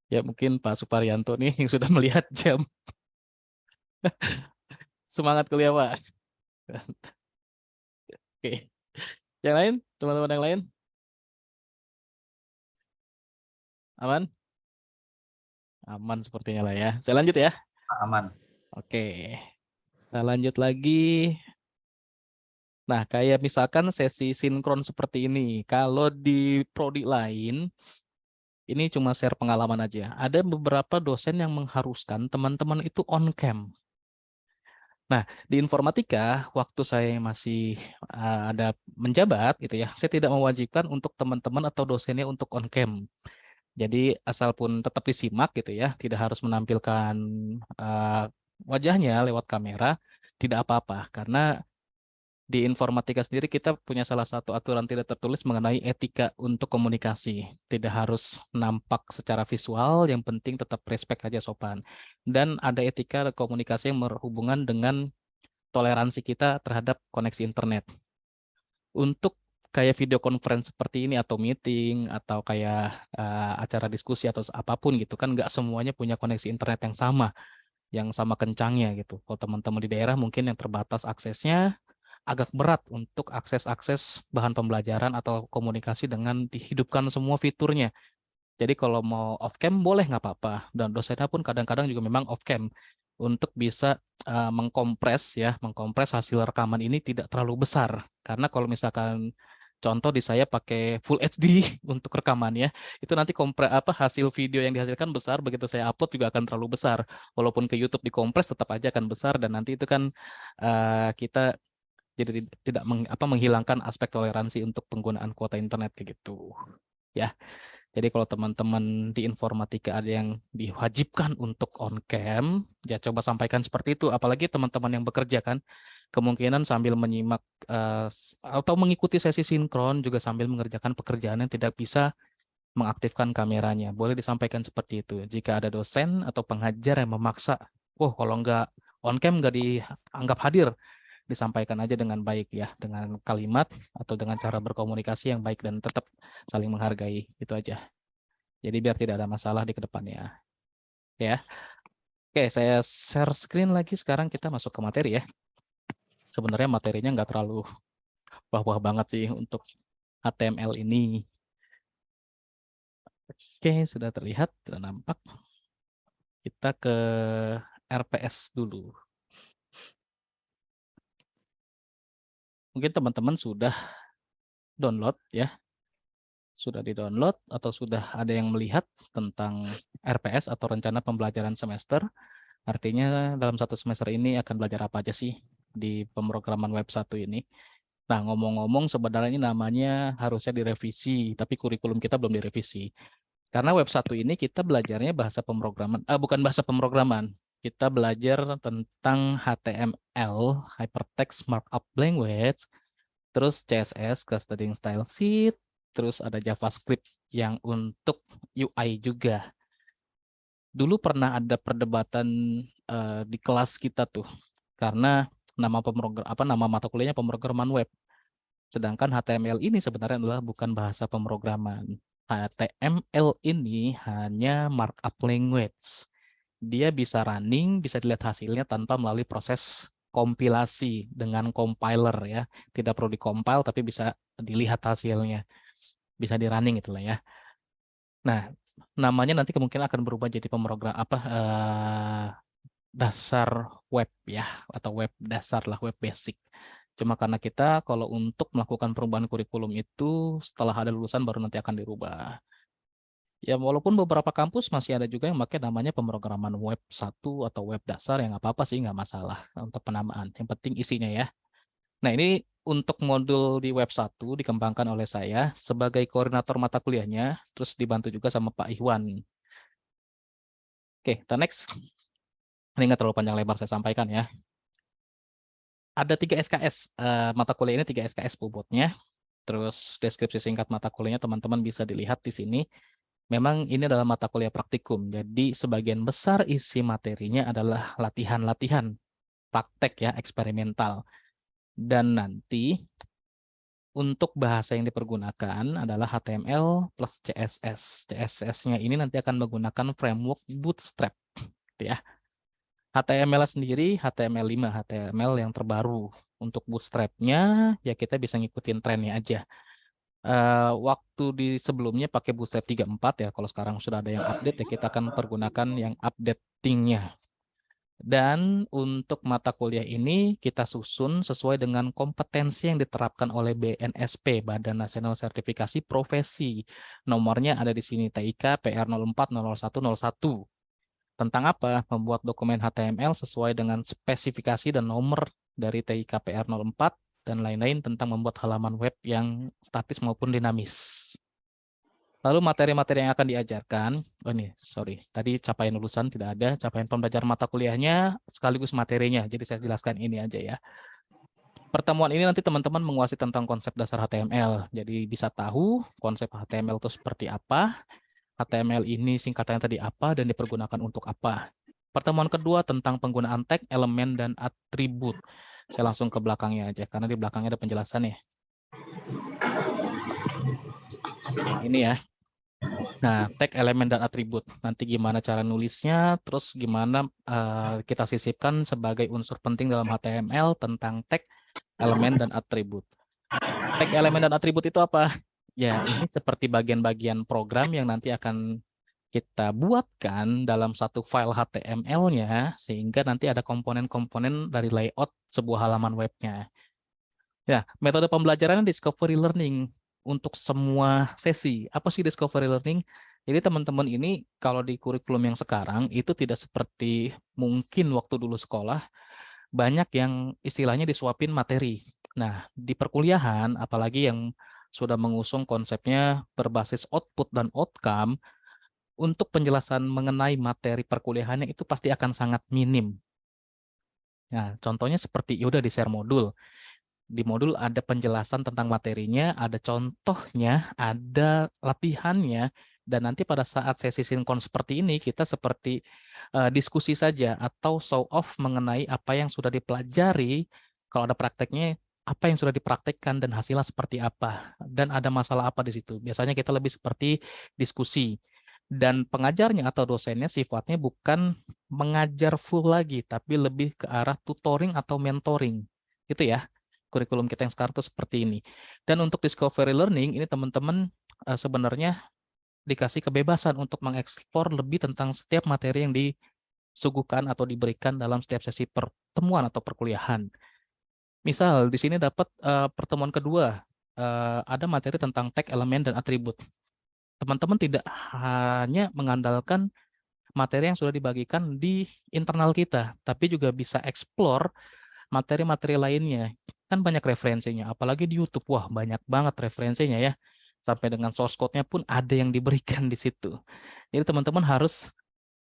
Ya, mungkin Pak Suparyanto nih yang sudah melihat jam. Semangat kuliah, Pak. Oke. Yang lain? Teman-teman yang lain? Aman? Aman sepertinya lah ya. Saya lanjut ya. Aman. Oke. Kita lanjut lagi. Nah, kayak misalkan sesi sinkron seperti ini. Kalau di prodi lain, ini cuma share pengalaman aja. Ada beberapa dosen yang mengharuskan teman-teman itu on cam. Nah, di informatika, waktu saya masih ada menjabat gitu ya, saya tidak mewajibkan untuk teman-teman atau dosennya untuk on cam. Jadi asal pun tetap disimak gitu ya, tidak harus menampilkan wajahnya lewat kamera, tidak apa-apa. Karena di informatika sendiri kita punya salah satu aturan tidak tertulis mengenai etika untuk komunikasi. Tidak harus nampak secara visual, yang penting tetap respect aja sopan. Dan ada etika komunikasi yang berhubungan dengan toleransi kita terhadap koneksi internet. Untuk kayak video conference seperti ini atau meeting atau kayak acara diskusi atau apapun gitu kan, nggak semuanya punya koneksi internet yang sama kencangnya gitu. Kalau teman-teman di daerah mungkin yang terbatas aksesnya, agak berat untuk akses-akses bahan pembelajaran atau komunikasi dengan dihidupkan semua fiturnya. Jadi kalau mau off cam boleh nggak apa-apa. Dan dosennya pun kadang-kadang juga memang off cam untuk bisa mengkompres hasil rekaman ini tidak terlalu besar. Karena kalau misalkan contoh di saya pakai Full HD untuk rekamannya, itu nanti hasil video yang dihasilkan besar, begitu saya upload juga akan terlalu besar. Walaupun ke YouTube dikompres tetap aja akan besar, dan nanti itu kan kita jadi tidak menghilangkan aspek toleransi untuk penggunaan kuota internet kayak gitu. Ya. Jadi kalau teman-teman di informatika ada yang diwajibkan untuk on cam, ya coba sampaikan seperti itu. Apalagi teman-teman yang bekerja kan, kemungkinan sambil menyimak atau mengikuti sesi sinkron juga sambil mengerjakan pekerjaan yang tidak bisa mengaktifkan kameranya. Boleh disampaikan seperti itu. Jika ada dosen atau pengajar yang memaksa, kalau nggak on cam nggak dianggap hadir, disampaikan aja dengan baik ya, dengan kalimat atau dengan cara berkomunikasi yang baik dan tetap saling menghargai. Itu aja. Jadi biar tidak ada masalah di kedepannya. Ya. Oke, saya share screen lagi. Sekarang kita masuk ke materi ya. Sebenarnya materinya nggak terlalu wah-wah banget sih untuk HTML ini. Oke, sudah terlihat, sudah nampak. Kita ke RPS dulu. Mungkin teman-teman sudah download ya. Sudah di-download atau sudah ada yang melihat tentang RPS atau rencana pembelajaran semester. Artinya dalam satu semester ini akan belajar apa aja sih di pemrograman web 1 ini. Nah, ngomong-ngomong sebenarnya ini namanya harusnya direvisi, tapi kurikulum kita belum direvisi. Karena web 1 ini kita belajarnya bahasa pemrograman, bukan bahasa pemrograman. Kita belajar tentang HTML, Hypertext Markup Language, terus CSS, Cascading Style Sheet, terus ada JavaScript yang untuk UI juga. Dulu pernah ada perdebatan di kelas kita tuh, karena nama mata kuliahnya pemrograman web. Sedangkan HTML ini sebenarnya adalah bukan bahasa pemrograman. HTML ini hanya markup language. Dia bisa running, bisa dilihat hasilnya tanpa melalui proses kompilasi dengan compiler ya. Tidak perlu dikompil tapi bisa dilihat hasilnya. Bisa di running itulah ya. Nah, namanya nanti kemungkinan akan berubah jadi pemrogram dasar web ya, atau web dasar lah, web basic. Cuma karena kita kalau untuk melakukan perubahan kurikulum itu setelah ada lulusan baru nanti akan dirubah. Ya walaupun beberapa kampus masih ada juga yang pakai namanya pemrograman web 1 atau web dasar, yang nggak apa-apa sih, nggak masalah untuk penamaan. Yang penting isinya ya. Nah ini untuk modul di web 1 dikembangkan oleh saya sebagai koordinator mata kuliahnya, terus dibantu juga sama Pak Iwan. Oke, kita next. Ini nggak terlalu panjang lebar saya sampaikan ya. Ada 3 SKS, mata kuliah ini 3 SKS bobotnya. Terus deskripsi singkat mata kuliahnya teman-teman bisa dilihat di sini. Memang ini adalah mata kuliah praktikum, jadi sebagian besar isi materinya adalah latihan-latihan praktek ya, eksperimental. Dan nanti untuk bahasa yang dipergunakan adalah HTML plus CSS. CSS-nya ini nanti akan menggunakan framework Bootstrap ya. HTML sendiri HTML5, HTML yang terbaru. Untuk Bootstrap-nya ya kita bisa ngikutin trennya aja. Waktu di sebelumnya pakai Bootstrap 3.4 ya, kalau sekarang sudah ada yang update ya kita akan pergunakan yang updating-nya. Dan untuk mata kuliah ini kita susun sesuai dengan kompetensi yang diterapkan oleh BNSP, Badan Nasional Sertifikasi Profesi. Nomornya ada di sini, TIK PR 04 01 01. Tentang apa? Membuat dokumen HTML sesuai dengan spesifikasi dan nomor dari TIK PR 04 dan lain-lain tentang membuat halaman web yang statis maupun dinamis. Lalu materi-materi yang akan diajarkan, tadi capaian lulusan tidak ada, capaian pembelajaran mata kuliahnya sekaligus materinya, jadi saya jelaskan ini aja ya. Pertemuan ini nanti teman-teman menguasai tentang konsep dasar HTML, jadi bisa tahu konsep HTML itu seperti apa, HTML ini singkatannya tadi apa, dan dipergunakan untuk apa. Pertemuan kedua tentang penggunaan tag, elemen, dan atribut. Saya langsung ke belakangnya aja, karena di belakangnya ada penjelasannya. Ini ya. Nah, tag, elemen, dan atribut. Nanti gimana cara nulisnya, terus gimana kita sisipkan sebagai unsur penting dalam HTML tentang tag, elemen, dan atribut. Tag, elemen, dan atribut itu apa? Ya, ini seperti bagian-bagian program yang nanti akan kita buatkan dalam satu file HTML-nya, sehingga nanti ada komponen-komponen dari layout sebuah halaman webnya. Ya, metode pembelajaran discovery learning untuk semua sesi. Apa sih discovery learning? Jadi teman-teman ini kalau di kurikulum yang sekarang itu tidak seperti mungkin waktu dulu sekolah, banyak yang istilahnya disuapin materi. Nah, di perkuliahan, apalagi yang sudah mengusung konsepnya berbasis output dan outcome, untuk penjelasan mengenai materi perkuliahannya itu pasti akan sangat minim. Nah, contohnya seperti yaudah di share modul. Di modul ada penjelasan tentang materinya, ada contohnya, ada latihannya, dan nanti pada saat sesi sinkron seperti ini, kita seperti diskusi saja atau show off mengenai apa yang sudah dipelajari, kalau ada prakteknya, apa yang sudah dipraktekkan dan hasilnya seperti apa, dan ada masalah apa di situ. Biasanya kita lebih seperti diskusi. Dan pengajarnya atau dosennya sifatnya bukan mengajar full lagi, tapi lebih ke arah tutoring atau mentoring. Itu ya. Kurikulum kita yang sekarang tuh seperti ini. Dan untuk discovery learning, ini teman-teman sebenarnya dikasih kebebasan untuk mengeksplor lebih tentang setiap materi yang disuguhkan atau diberikan dalam setiap sesi pertemuan atau perkuliahan. Misal, di sini dapat pertemuan kedua, ada materi tentang tag, elemen, dan atribut. Teman-teman tidak hanya mengandalkan materi yang sudah dibagikan di internal kita, tapi juga bisa explore materi-materi lainnya. Kan banyak referensinya, apalagi di YouTube. Wah, banyak banget referensinya ya. Sampai dengan source code-nya pun ada yang diberikan di situ. Jadi teman-teman harus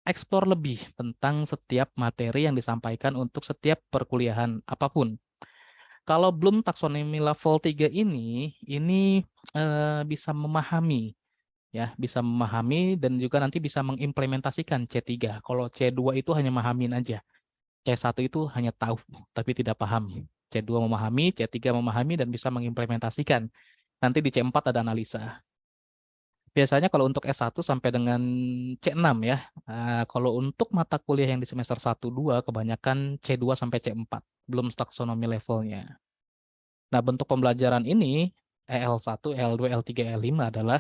explore lebih tentang setiap materi yang disampaikan untuk setiap perkuliahan apapun. Kalau belum taksonomi level 3 ini bisa memahami ya, bisa memahami dan juga nanti bisa mengimplementasikan C3. Kalau C2 itu hanya memahamin aja. C1 itu hanya tahu tapi tidak paham. C2 memahami, C3 memahami dan bisa mengimplementasikan. Nanti di C4 ada analisa. Biasanya kalau untuk S1 sampai dengan C6 ya. Kalau untuk mata kuliah yang di semester 1-2 kebanyakan C2 sampai C4, belum taksonomi levelnya. Nah, bentuk pembelajaran ini EL1, EL2, EL3, EL5 adalah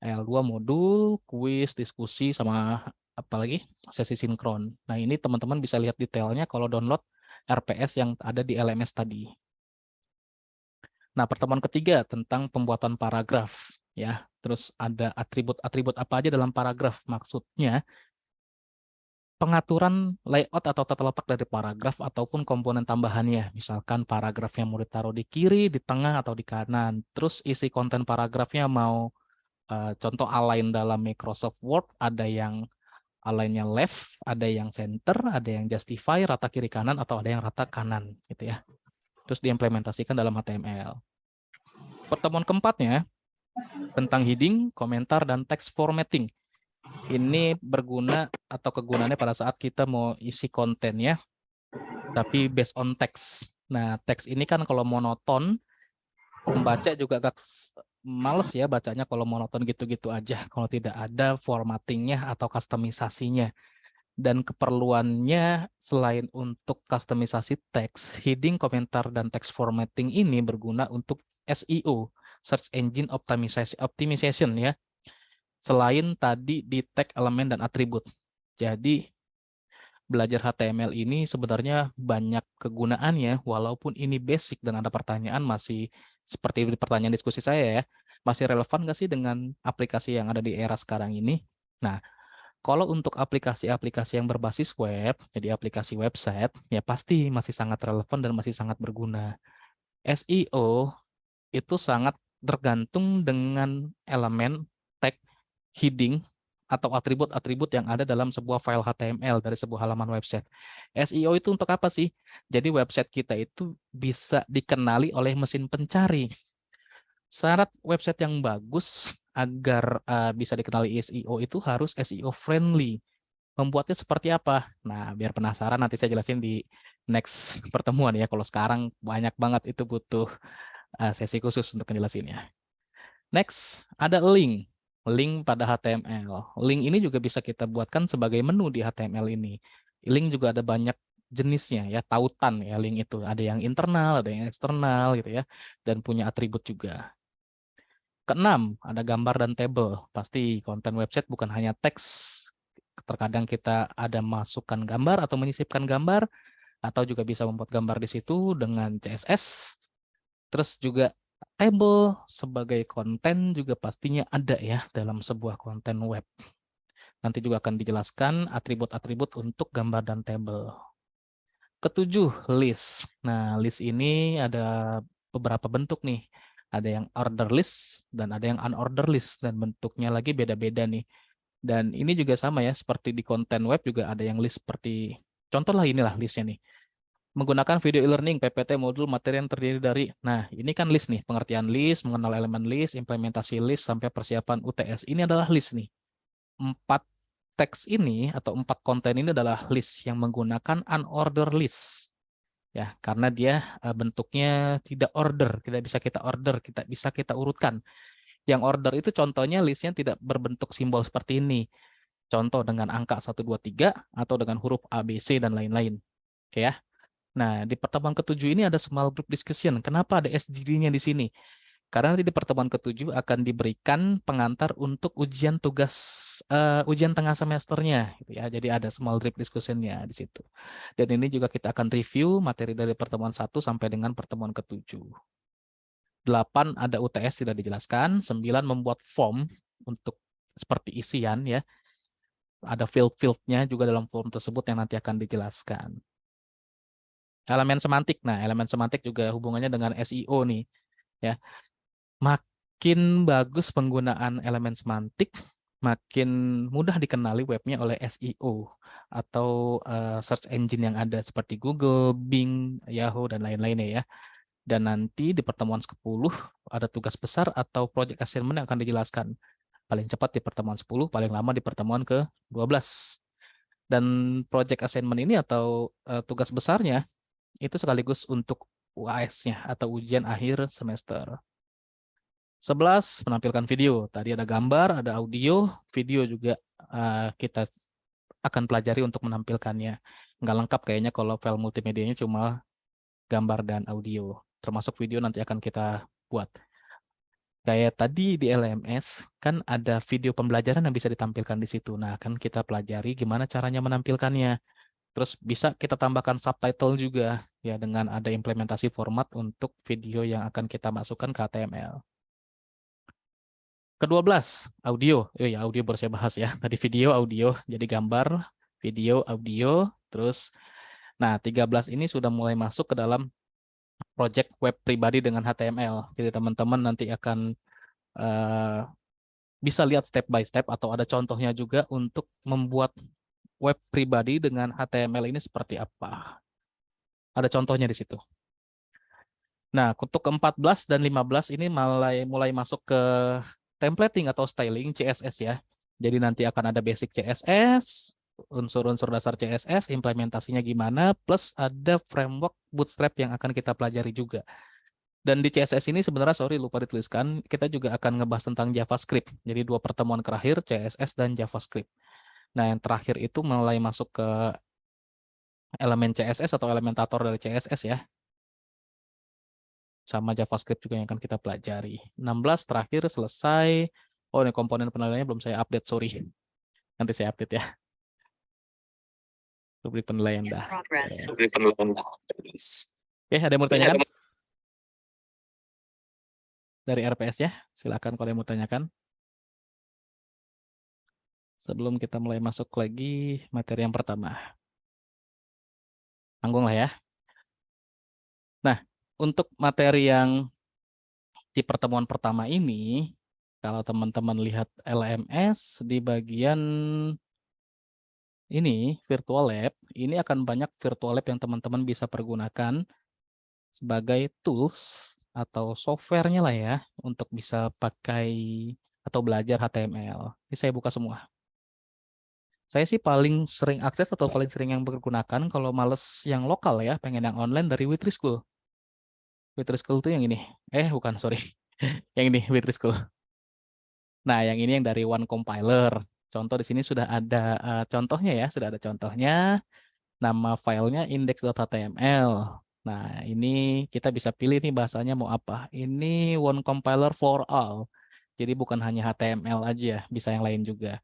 EL2 modul, kuis, diskusi, sama apalagi sesi sinkron. Nah, ini teman-teman bisa lihat detailnya kalau download RPS yang ada di LMS tadi. Nah, pertemuan ketiga tentang pembuatan paragraf ya. Terus ada atribut-atribut apa aja dalam paragraf. Maksudnya pengaturan layout atau tata letak dari paragraf ataupun komponen tambahannya. Misalkan paragrafnya mau ditaruh di kiri, di tengah, atau di kanan. Terus isi konten paragrafnya mau contoh align dalam Microsoft Word, ada yang align-nya left, ada yang center, ada yang justify, rata kiri kanan, atau ada yang rata kanan gitu ya. Terus diimplementasikan dalam HTML. Pertemuan keempatnya tentang heading, komentar, dan text formatting. Ini berguna atau kegunaannya pada saat kita mau isi kontennya, tapi based on text. Nah, teks ini kan kalau monoton, pembaca juga agak males ya bacanya kalau monoton gitu-gitu aja, kalau tidak ada formattingnya atau kustomisasinya. Dan keperluannya selain untuk kustomisasi teks, heading, komentar, dan text formatting ini berguna untuk SEO, Search Engine Optimization ya. Selain tadi di tag, elemen, dan atribut. Jadi belajar HTML ini sebenarnya banyak kegunaannya, walaupun ini basic dan ada pertanyaan masih seperti pertanyaan diskusi saya ya, masih relevan nggak sih dengan aplikasi yang ada di era sekarang ini? Nah, kalau untuk aplikasi-aplikasi yang berbasis web, jadi aplikasi website, ya pasti masih sangat relevan dan masih sangat berguna. SEO itu sangat tergantung dengan elemen tag, heading, atau atribut-atribut yang ada dalam sebuah file HTML dari sebuah halaman website. SEO itu untuk apa sih? Jadi website kita itu bisa dikenali oleh mesin pencari. Syarat website yang bagus agar bisa dikenali SEO itu harus SEO friendly. Membuatnya seperti apa? Nah, biar penasaran nanti saya jelasin di next pertemuan ya. Kalau sekarang banyak banget itu butuh sesi khusus untuk menjelasinnya. Next, ada link. Link pada HTML. Link ini juga bisa kita buatkan sebagai menu di HTML ini. Link juga ada banyak jenisnya ya, tautan ya link itu. Ada yang internal, ada yang eksternal gitu ya. Dan punya atribut juga. Keenam, ada gambar dan tabel. Pasti konten website bukan hanya teks. Terkadang kita ada masukkan gambar atau menyisipkan gambar, atau juga bisa membuat gambar di situ dengan CSS. Terus juga table sebagai konten juga pastinya ada ya dalam sebuah konten web. Nanti juga akan dijelaskan atribut-atribut untuk gambar dan table. Ketujuh, list. Nah, list ini ada beberapa bentuk nih. Ada yang order list dan ada yang unorder list, dan bentuknya lagi beda-beda nih. Dan ini juga sama ya, seperti di konten web juga ada yang list seperti, contoh lah inilah listnya nih. Menggunakan video e-learning, PPT, modul, materi yang terdiri dari, nah ini kan list nih, pengertian list, mengenal elemen list, implementasi list, sampai persiapan UTS. Ini adalah list nih. 4 teks ini atau 4 konten ini adalah list yang menggunakan unorder list. Ya, karena dia bentuknya tidak order, tidak bisa kita order, bisa kita urutkan. Yang order itu contohnya listnya tidak berbentuk simbol seperti ini. Contoh dengan angka 1, 2, 3 atau dengan huruf A, B, C dan lain-lain. Oke ya. Nah, di pertemuan ke-7 ini ada small group discussion. Kenapa ada SGD-nya di sini? Karena nanti di pertemuan ke-7 akan diberikan pengantar untuk ujian tugas ujian tengah semesternya gitu ya. Jadi ada small group discussion-nya di situ. Dan ini juga kita akan review materi dari pertemuan 1 sampai dengan pertemuan ke-7. 8 ada UTS tidak dijelaskan, 9 membuat form untuk seperti isian ya. Ada field-fieldnya juga dalam form tersebut yang nanti akan dijelaskan. Elemen semantik. Nah, elemen semantik juga hubungannya dengan SEO nih ya. Makin bagus penggunaan elemen semantik, makin mudah dikenali webnya oleh SEO atau search engine yang ada seperti Google, Bing, Yahoo, dan lain-lainnya ya. Dan nanti di pertemuan 10 ada tugas besar atau project assignment yang akan dijelaskan. Paling cepat di pertemuan 10, paling lama di pertemuan ke-12. Dan project assignment ini atau tugas besarnya itu sekaligus untuk UAS-nya atau ujian akhir semester. 11, menampilkan video. Tadi ada gambar, ada audio, video juga kita akan pelajari untuk menampilkannya. Nggak lengkap kayaknya kalau file multimedianya cuma gambar dan audio. Termasuk video nanti akan kita buat. Kayak tadi di LMS, kan ada video pembelajaran yang bisa ditampilkan di situ. Nah, kan kita pelajari gimana caranya menampilkannya. Terus bisa kita tambahkan subtitle juga, ya dengan ada implementasi format untuk video yang akan kita masukkan ke HTML. Ke-12, audio. Ya, audio baru saya bahas ya. Tadi video, audio. Jadi gambar, video, audio. Terus, nah 13 ini sudah mulai masuk ke dalam project web pribadi dengan HTML. Jadi teman-teman nanti akan bisa lihat step by step atau ada contohnya juga untuk membuat web pribadi dengan HTML ini seperti apa. Ada contohnya di situ. Nah, untuk ke-14 dan 15 ini mulai masuk ke templating atau styling CSS ya. Jadi nanti akan ada basic CSS, unsur-unsur dasar CSS, implementasinya gimana, plus ada framework Bootstrap yang akan kita pelajari juga. Dan di CSS ini sebenarnya, sorry lupa dituliskan, kita juga akan ngebahas tentang JavaScript. Jadi 2 pertemuan terakhir, CSS dan JavaScript. Nah, yang terakhir itu mulai masuk ke elemen CSS atau elementator dari CSS ya. Sama JavaScript juga yang akan kita pelajari. 16 terakhir selesai. Oh, ini komponen penilaiannya belum saya update, sorry. Nanti saya update ya. Rubrik penilaian dah. Progress. Yes. Oke, ada yang mau tanyakan? Dari RPS ya, silakan kalau yang mau tanyakan. Sebelum kita mulai masuk lagi materi yang pertama. Tanggung lah ya. Nah, untuk materi yang di pertemuan pertama ini, kalau teman-teman lihat LMS di bagian ini, virtual lab, ini akan banyak virtual lab yang teman-teman bisa pergunakan sebagai tools atau softwarenya lah ya, untuk bisa pakai atau belajar HTML. Ini saya buka semua. Saya sih paling sering akses atau paling sering yang bergunakan kalau males yang lokal ya, pengen yang online dari Witri School. Witri School tuh yang ini. Bukan, sorry. Yang ini, Witri School. Nah, yang ini yang dari One Compiler. Contoh di sini sudah ada contohnya ya, sudah ada contohnya. Nama filenya index.html. Nah, ini kita bisa pilih nih bahasanya mau apa. Ini One Compiler for all. Jadi bukan hanya HTML aja, bisa yang lain juga.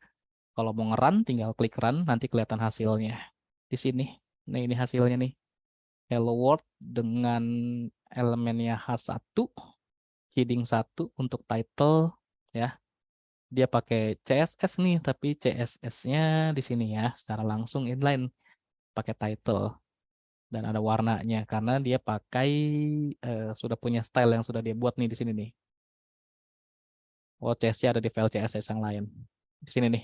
Kalau mau nge-run, tinggal klik run, nanti kelihatan hasilnya. Di sini. Nah, ini hasilnya nih. Hello World dengan elemennya H1, heading 1 untuk title ya. Dia pakai CSS nih, tapi CSS-nya di sini ya, secara langsung inline pakai title dan ada warnanya karena dia pakai sudah punya style yang sudah dia buat nih di sini nih. Oh, CSS-nya ada di file CSS yang lain. Di sini nih.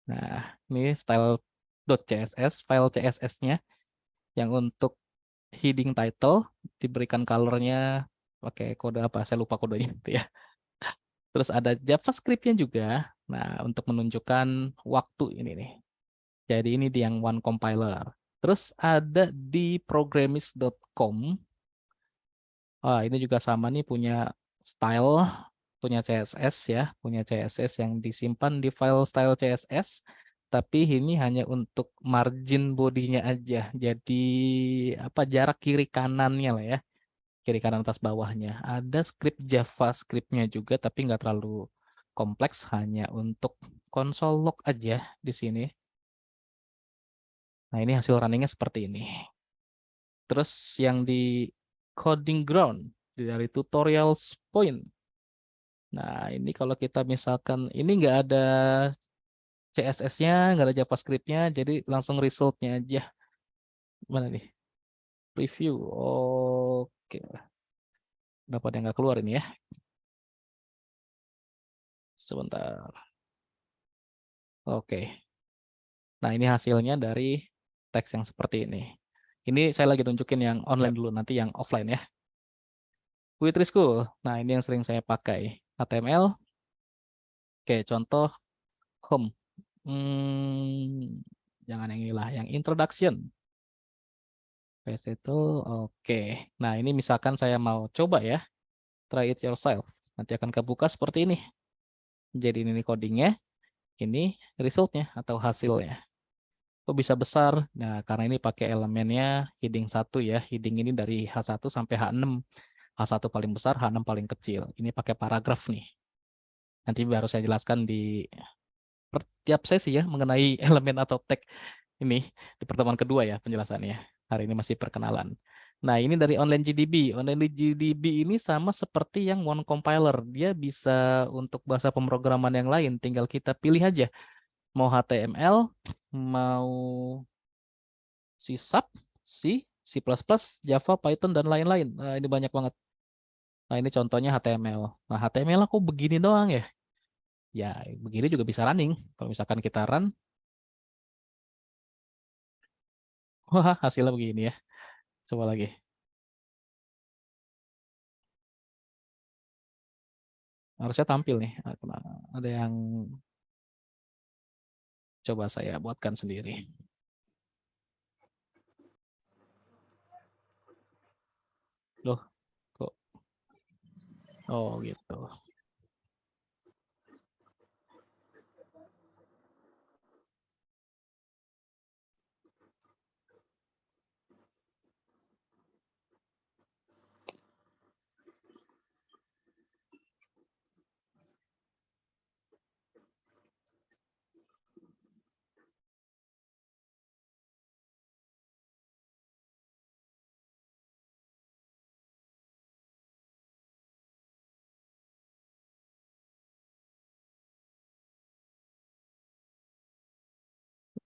Nah, ini style.css, file CSS-nya yang untuk heading title diberikan color-nya pakai kode apa? Saya lupa kodenya itu ya. Terus ada JavaScript-nya juga. Nah, untuk menunjukkan waktu ini nih. Jadi ini di yang One Compiler. Terus ada di programmist.com. Ini juga sama nih punya style, punya CSS ya, punya CSS yang disimpan di file style CSS. Tapi ini hanya untuk margin bodinya aja. Jadi apa jarak kiri kanannya lah ya. Kiri kanan atas bawahnya. Ada script JavaScript-nya juga tapi nggak terlalu kompleks, hanya untuk console log aja di sini. Nah, ini hasil runningnya seperti ini. Terus yang di coding ground dari tutorials point. Nah, ini kalau kita misalkan ini nggak ada CSS-nya, nggak ada JavaScript-nya, jadi langsung result-nya aja. Mana nih? Review. Oke. Udah pada nggak keluar ini ya. Sebentar. Oke. Nah, ini hasilnya dari teks yang seperti ini. Ini saya lagi nunjukin yang online dulu, nanti yang offline ya. Witri School. Nah, ini yang sering saya pakai. HTML. Oke, contoh home. Jangan yang inilah, yang introduction. PS itu, oke. Nah, ini misalkan saya mau coba ya. Try it yourself. Nanti akan kebuka seperti ini. Jadi ini codingnya. Ini resultnya atau hasilnya. Kok bisa besar? Nah, karena ini pakai elemennya heading 1 ya. Heading ini dari H1 sampai H6. H1 paling besar, H6 paling kecil. Ini pakai paragraf nih. Nanti baru saya jelaskan di tiap sesi ya mengenai elemen atau tag ini di pertemuan kedua ya penjelasannya. Hari ini masih perkenalan. Nah, ini dari Online GDB. Online GDB ini sama seperti yang One Compiler. Dia bisa untuk bahasa pemrograman yang lain. Tinggal kita pilih aja. Mau HTML, mau C#, C, C++, Java, Python, dan lain-lain. Nah, ini banyak banget. Nah, ini contohnya HTML. Nah, HTML aku begini doang ya. Ya, begini juga bisa running. Kalau misalkan kita run, wah hasilnya begini ya. Coba lagi. Harusnya tampil nih. Ada yang coba saya buatkan sendiri. Loh, kok? Oh gitu.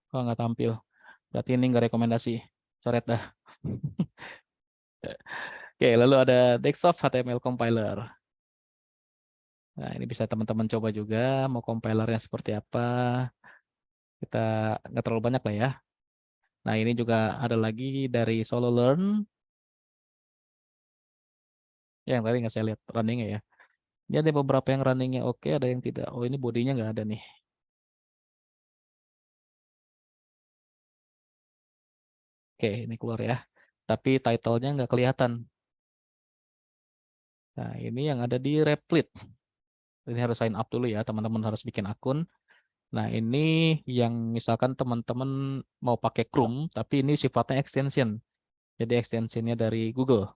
Oh, nggak tampil. Berarti ini nggak rekomendasi. Coret dah. Oke, lalu ada Desktop HTML Compiler. Nah, ini bisa teman-teman coba juga mau compilernya seperti apa. Kita nggak terlalu banyak lah ya. Nah, ini juga ada lagi dari Solo Learn. Ya, yang tadi nggak saya lihat runningnya ya. Ini ada beberapa yang runningnya oke, ada yang tidak. Oh, ini bodinya nggak ada nih. Oke, ini keluar ya. Tapi title-nya nggak kelihatan. Nah, ini yang ada di Replit. Ini harus sign up dulu ya, teman-teman harus bikin akun. Nah, ini yang misalkan teman-teman mau pakai Chrome, tapi ini sifatnya extension. Jadi extensionnya dari Google.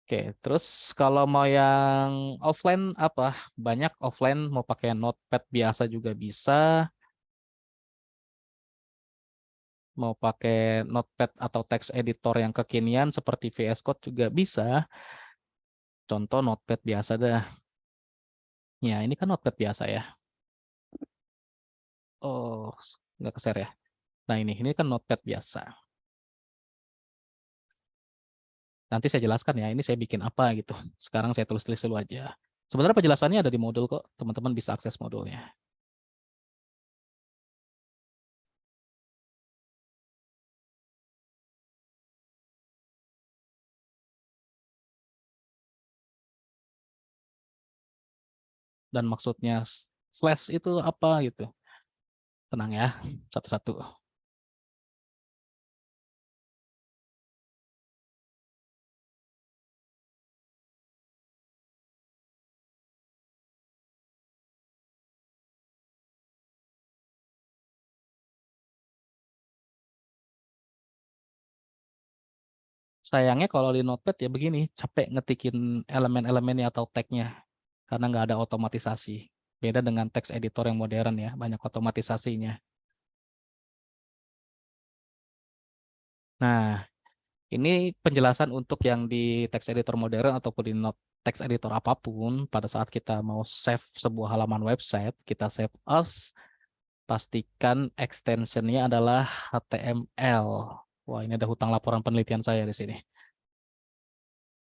Oke, terus kalau mau yang offline apa? Banyak offline mau pakai Notepad biasa juga bisa. Mau pakai Notepad atau text editor yang kekinian seperti VS Code juga bisa. Contoh Notepad biasa dah. Ya, ini kan Notepad biasa ya. Oh, nggak ke-share ya. Nah, ini kan Notepad biasa. Nanti saya jelaskan ya, ini saya bikin apa gitu. Sekarang saya tulis-tulis dulu aja. Sebenarnya penjelasannya ada di modul kok, teman-teman bisa akses modulnya. Dan maksudnya slash itu apa gitu. Tenang ya, satu-satu. Sayangnya kalau di Notepad ya begini, capek ngetikin elemen-elemennya atau tag-nya. Karena nggak ada otomatisasi. Beda dengan text editor yang modern ya, banyak otomatisasinya. Nah, ini penjelasan untuk yang di text editor modern ataupun di text editor apapun, pada saat kita mau save sebuah halaman website, kita save as, pastikan extensionnya adalah HTML. Wah, ini ada hutang laporan penelitian saya di sini.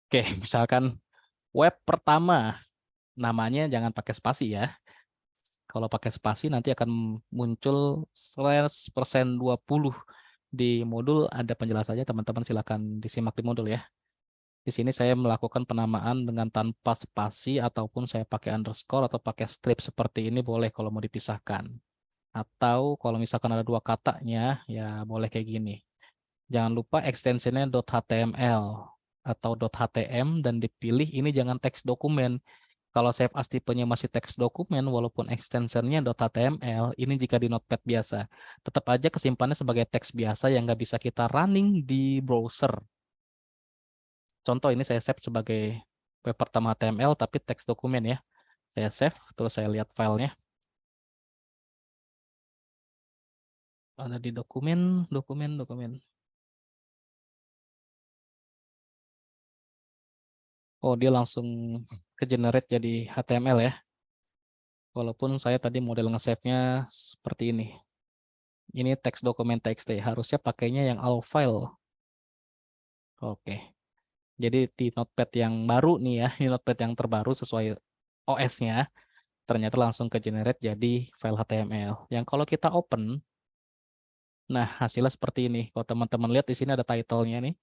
Oke, misalkan web pertama, namanya jangan pakai spasi ya. Kalau pakai spasi nanti akan muncul /20. Di modul ada penjelasannya, teman-teman silakan disimak di modul ya. Di sini saya melakukan penamaan dengan tanpa spasi ataupun saya pakai underscore atau pakai strip seperti ini boleh kalau mau dipisahkan. Atau kalau misalkan ada dua katanya ya boleh kayak gini. Jangan lupa ekstensinya .html atau .htm dan dipilih ini jangan teks dokumen. Kalau save as tipenya masih teks dokumen, walaupun extensionnya .html, ini jika di Notepad biasa. Tetap aja kesimpannya sebagai teks biasa yang nggak bisa kita running di browser. Contoh ini saya save sebagai web pertama HTML, tapi teks dokumen ya. Saya save, terus saya lihat filenya. Ada di dokumen. Oh, dia langsung ke generate jadi HTML ya. Walaupun saya tadi model nge-save-nya seperti ini. Ini teks dokumen txt, harusnya pakainya yang all file. Oke. Jadi di Notepad yang baru nih ya, ini Notepad yang terbaru sesuai OS-nya, ternyata langsung ke generate jadi file HTML. Yang kalau kita open, nah hasilnya seperti ini. Kalau teman-teman lihat di sini ada title-nya nih,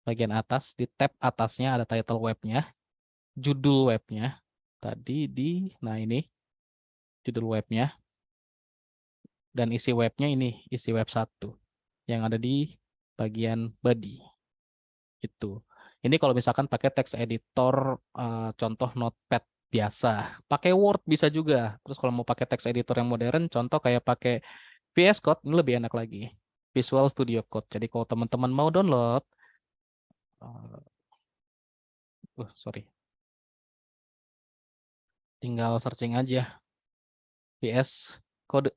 bagian atas, di tab atasnya ada title webnya, judul webnya, tadi nah ini, judul webnya, dan isi webnya ini, isi web 1, yang ada di bagian body. Itu. Ini kalau misalkan pakai text editor contoh Notepad biasa, pakai Word bisa juga. Terus kalau mau pakai text editor yang modern, contoh kayak pakai VS Code, ini lebih enak lagi. Visual Studio Code. Jadi kalau teman-teman mau download, sorry, tinggal searching aja VS Code.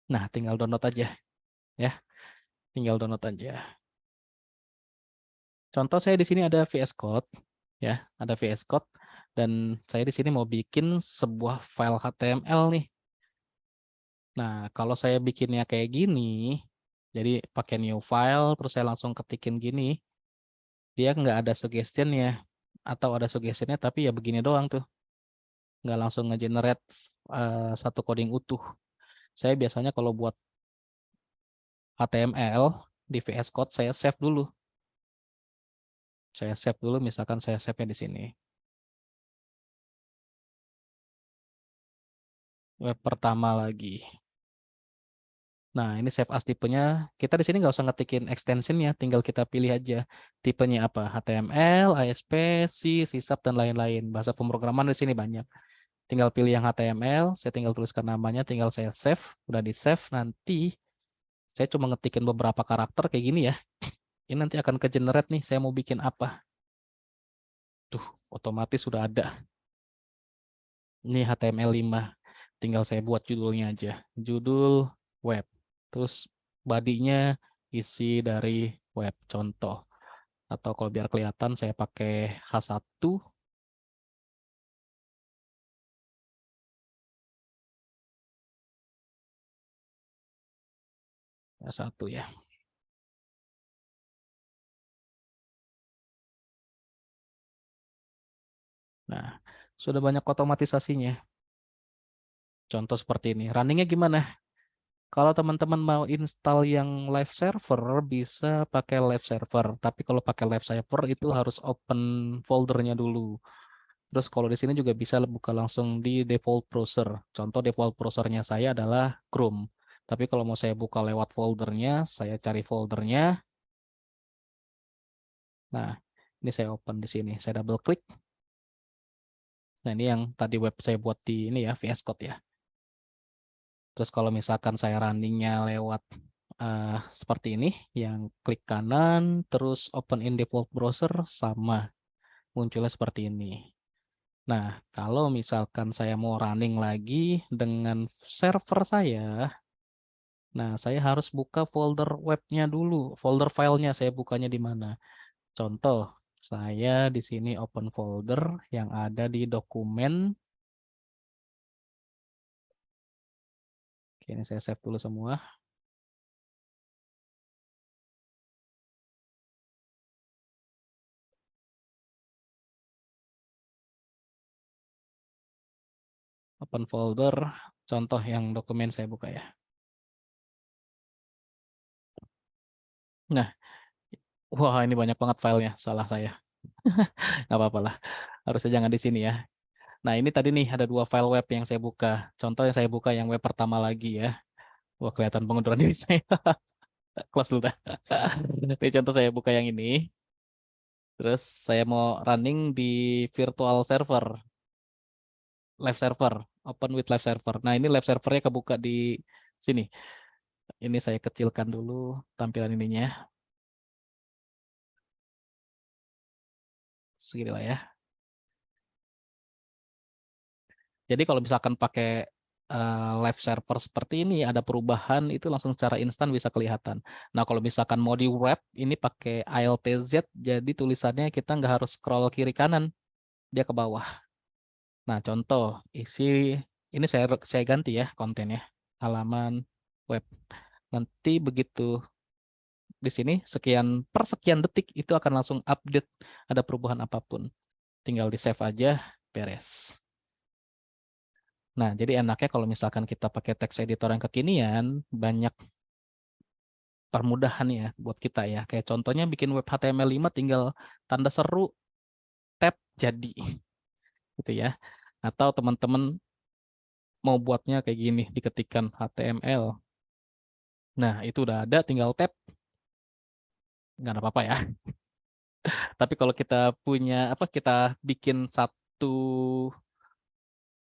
Nah, tinggal download aja ya. Tinggal download aja. Contoh saya di sini ada VS Code ya, ada VS Code dan saya di sini mau bikin sebuah file HTML nih. Nah, kalau saya bikinnya kayak gini, jadi pakai new file, terus saya langsung ketikin gini, dia nggak ada suggestion-nya, atau ada suggestion-nya tapi ya begini doang tuh, nggak langsung nge-generate satu coding utuh. Saya biasanya kalau buat HTML di VS Code saya save dulu. Saya save dulu, misalkan saya save-nya di sini. Web pertama lagi. Nah, ini save as tipenya. Kita di sini nggak usah ngetikin extensionnya, tinggal kita pilih aja tipenya apa, HTML, ASP, C, C#, dan lain-lain. Bahasa pemrograman di sini banyak. Tinggal pilih yang HTML, saya tinggal tuliskan namanya, tinggal saya save. Udah di save, nanti saya cuma ngetikin beberapa karakter kayak gini ya. Ini nanti akan ke-generate nih, saya mau bikin apa. Tuh, otomatis sudah ada. Ini HTML5. Tinggal saya buat judulnya aja. Judul web. Terus body-nya isi dari web, contoh. Atau kalau biar kelihatan saya pakai H1. H1 ya. Nah, sudah banyak otomatisasinya. Contoh seperti ini. Runningnya gimana? Kalau teman-teman mau install yang live server, bisa pakai live server. Tapi kalau pakai live server itu harus open foldernya dulu. Terus kalau di sini juga bisa buka langsung di default browser. Contoh default browsernya saya adalah Chrome. Tapi kalau mau saya buka lewat foldernya, saya cari foldernya. Nah, ini saya open di sini. Saya double klik. Nah, ini yang tadi web saya buat di ini ya, VS Code ya. Terus kalau misalkan saya runningnya lewat seperti ini, yang klik kanan, terus open in default browser, sama. Munculnya seperti ini. Nah, kalau misalkan saya mau running lagi dengan server saya, nah saya harus buka folder webnya dulu. Folder filenya saya bukanya di mana. Contoh, saya di sini open folder yang ada di dokumen. Oke, ini saya save dulu semua. Open folder, contoh yang dokumen saya buka ya. Nah, wah ini banyak banget filenya, salah saya. Nggak apa-apa lah, harusnya jangan di sini ya. Nah ini tadi nih ada 2 file web yang saya buka. Contoh yang saya buka yang web pertama lagi ya. Wah kelihatan pengunduran diri saya. Close dulu dah. Ini contoh saya buka yang ini. Terus saya mau running di virtual server, live server, open with live server. Nah ini live servernya kebuka di sini. Ini saya kecilkan dulu tampilan ininya. Segini lah ya. Jadi kalau misalkan pakai live server seperti ini ada perubahan itu langsung secara instan bisa kelihatan. Nah kalau misalkan mau di wrap ini pakai ALTZ jadi tulisannya kita nggak harus scroll kiri kanan, dia ke bawah. Nah contoh isi ini saya ganti ya kontennya, halaman web. Nanti begitu di sini sekian detik itu akan langsung update ada perubahan apapun. Tinggal di save aja, beres. Nah, jadi enaknya kalau misalkan kita pakai text editor yang kekinian, banyak permudahan ya buat kita ya. Kayak contohnya bikin web HTML5 tinggal tanda seru, tab jadi. Gitu ya. Atau teman-teman mau buatnya kayak gini, diketikkan HTML. Nah, itu udah ada, tinggal tab. Nggak ada apa-apa ya. Tapi kalau kita punya, kita bikin satu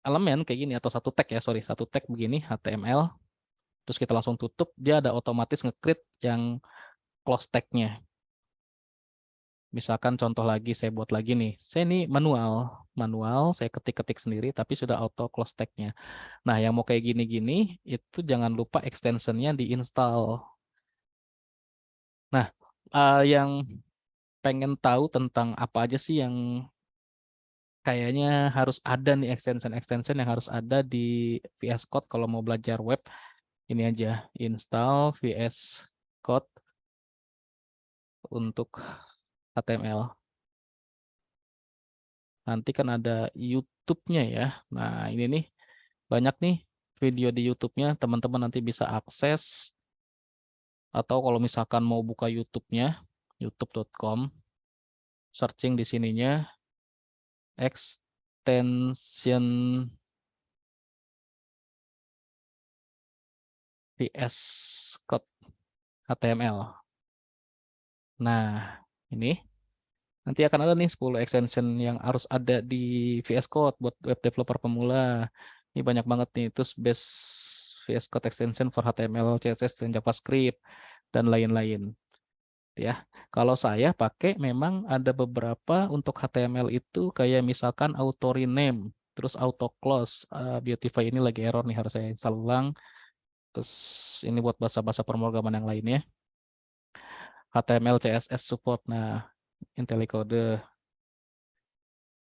elemen kayak gini, atau satu tag ya, sorry, satu tag begini, HTML. Terus kita langsung tutup, dia ada otomatis nge-create yang close tag-nya. Misalkan contoh lagi saya buat lagi nih. Saya ini manual saya ketik-ketik sendiri tapi sudah auto close tag-nya. Nah, yang mau kayak gini-gini itu jangan lupa extension-nya diinstal. Nah, yang pengen tahu tentang apa aja sih yang kayaknya harus ada nih extension yang harus ada di VS Code kalau mau belajar web. ini aja, install VS Code untuk HTML. Nanti kan ada YouTube-nya ya. Nah, ini nih banyak nih video di YouTube-nya, teman-teman nanti bisa akses. Atau kalau misalkan mau buka YouTube-nya, youtube.com, searching di sininya extension VS Code HTML. Nah, ini nanti akan ada nih 10 extension yang harus ada di VS Code buat web developer pemula. Ini banyak banget nih, terus base VS Code extension for HTML, CSS, dan JavaScript, dan lain-lain. Ya, kalau saya pakai memang ada beberapa untuk HTML itu kayak misalkan auto rename, terus auto close. Beautify ini lagi error nih, harus saya install ulang. Terus ini buat bahasa-bahasa pemrograman yang lainnya. HTML, CSS support. Nah, IntelliCode.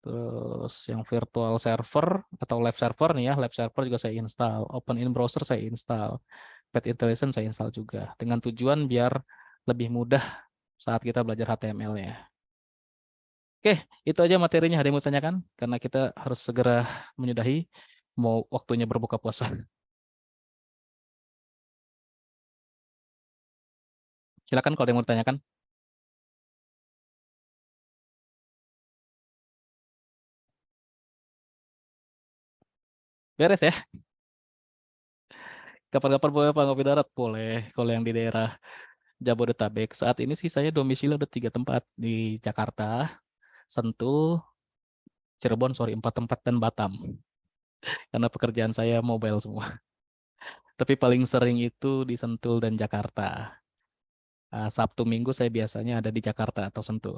Terus yang virtual server atau live server nih ya, live server juga saya install. Open in browser saya install. Pet Intelligence saya install juga. Dengan tujuan biar lebih mudah saat kita belajar HTML-nya. Oke, itu aja materinya. Ada yang mau tanyakan? Karena kita harus segera menyudahi. Mau waktunya berbuka puasa. Silakan kalau ada yang mau ditanyakan. Beres ya? Kapan-kapan boleh Pak ngopi darat? Boleh. Kalau yang di daerah Jabodetabek. Saat ini sih saya domisili ada 3 tempat. Di Jakarta, Sentul, Cirebon, 4 tempat, dan Batam. Karena pekerjaan saya mobile semua. Tapi paling sering itu di Sentul dan Jakarta. Sabtu Minggu saya biasanya ada di Jakarta atau Sentul.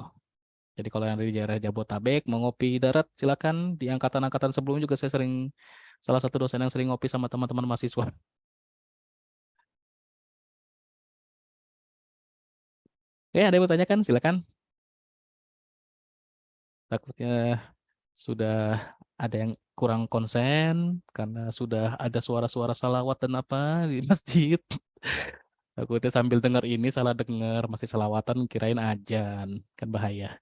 Jadi kalau yang di daerah Jabodetabek mau ngopi darat silakan. Di angkatan-angkatan sebelum juga saya sering, salah satu dosen yang sering ngopi sama teman-teman mahasiswa. Oke, ada yang mau tanyakan? Silakan. Takutnya sudah ada yang kurang konsen karena sudah ada suara-suara salawat dan apa di masjid. Takutnya sambil dengar ini salah dengar, masih salawatan kirain ajan, kan bahaya.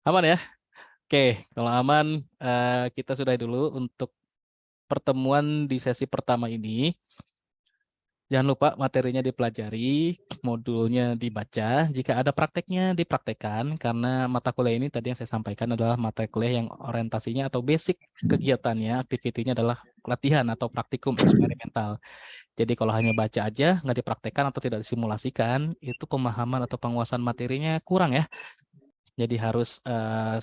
Aman ya? Oke, kalau aman kita sudahi dulu untuk pertemuan di sesi pertama ini. Jangan lupa materinya dipelajari, modulnya dibaca. Jika ada prakteknya dipraktekkan, karena mata kuliah ini tadi yang saya sampaikan adalah mata kuliah yang orientasinya atau basic kegiatannya, aktivitinya adalah latihan atau praktikum eksperimental. Jadi kalau hanya baca aja, nggak dipraktekkan atau tidak disimulasikan, itu pemahaman atau penguasaan materinya kurang ya. Jadi harus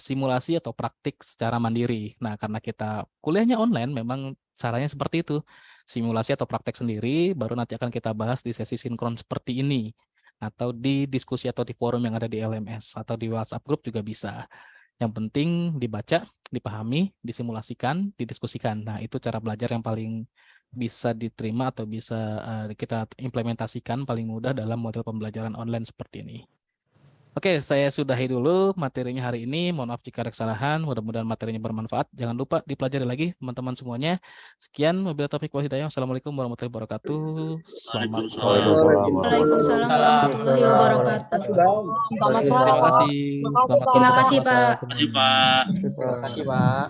simulasi atau praktik secara mandiri. Nah, karena kita kuliahnya online, memang caranya seperti itu. Simulasi atau praktek sendiri, baru nanti akan kita bahas di sesi sinkron seperti ini. Atau di diskusi atau di forum yang ada di LMS, atau di WhatsApp group juga bisa. Yang penting dibaca, dipahami, disimulasikan, didiskusikan. Nah, itu cara belajar yang paling bisa diterima atau bisa kita implementasikan paling mudah dalam model pembelajaran online seperti ini. Oke, saya sudahi dulu materinya hari ini. Mohon maaf jika ada kesalahan. Mudah-mudahan materinya bermanfaat. Jangan lupa dipelajari lagi teman-teman semuanya. Sekian, wabillahi taufiq wal hidayah. Wassalamualaikum warahmatullahi wabarakatuh. Selamat sore. Waalaikumsalam warahmatullahi wabarakatuh. Selamat Terima malam. kasih. Selamat Terima berbuka kasih, puasa Pak. semuanya. Terima kasih, Pak. Terima kasih, Pak.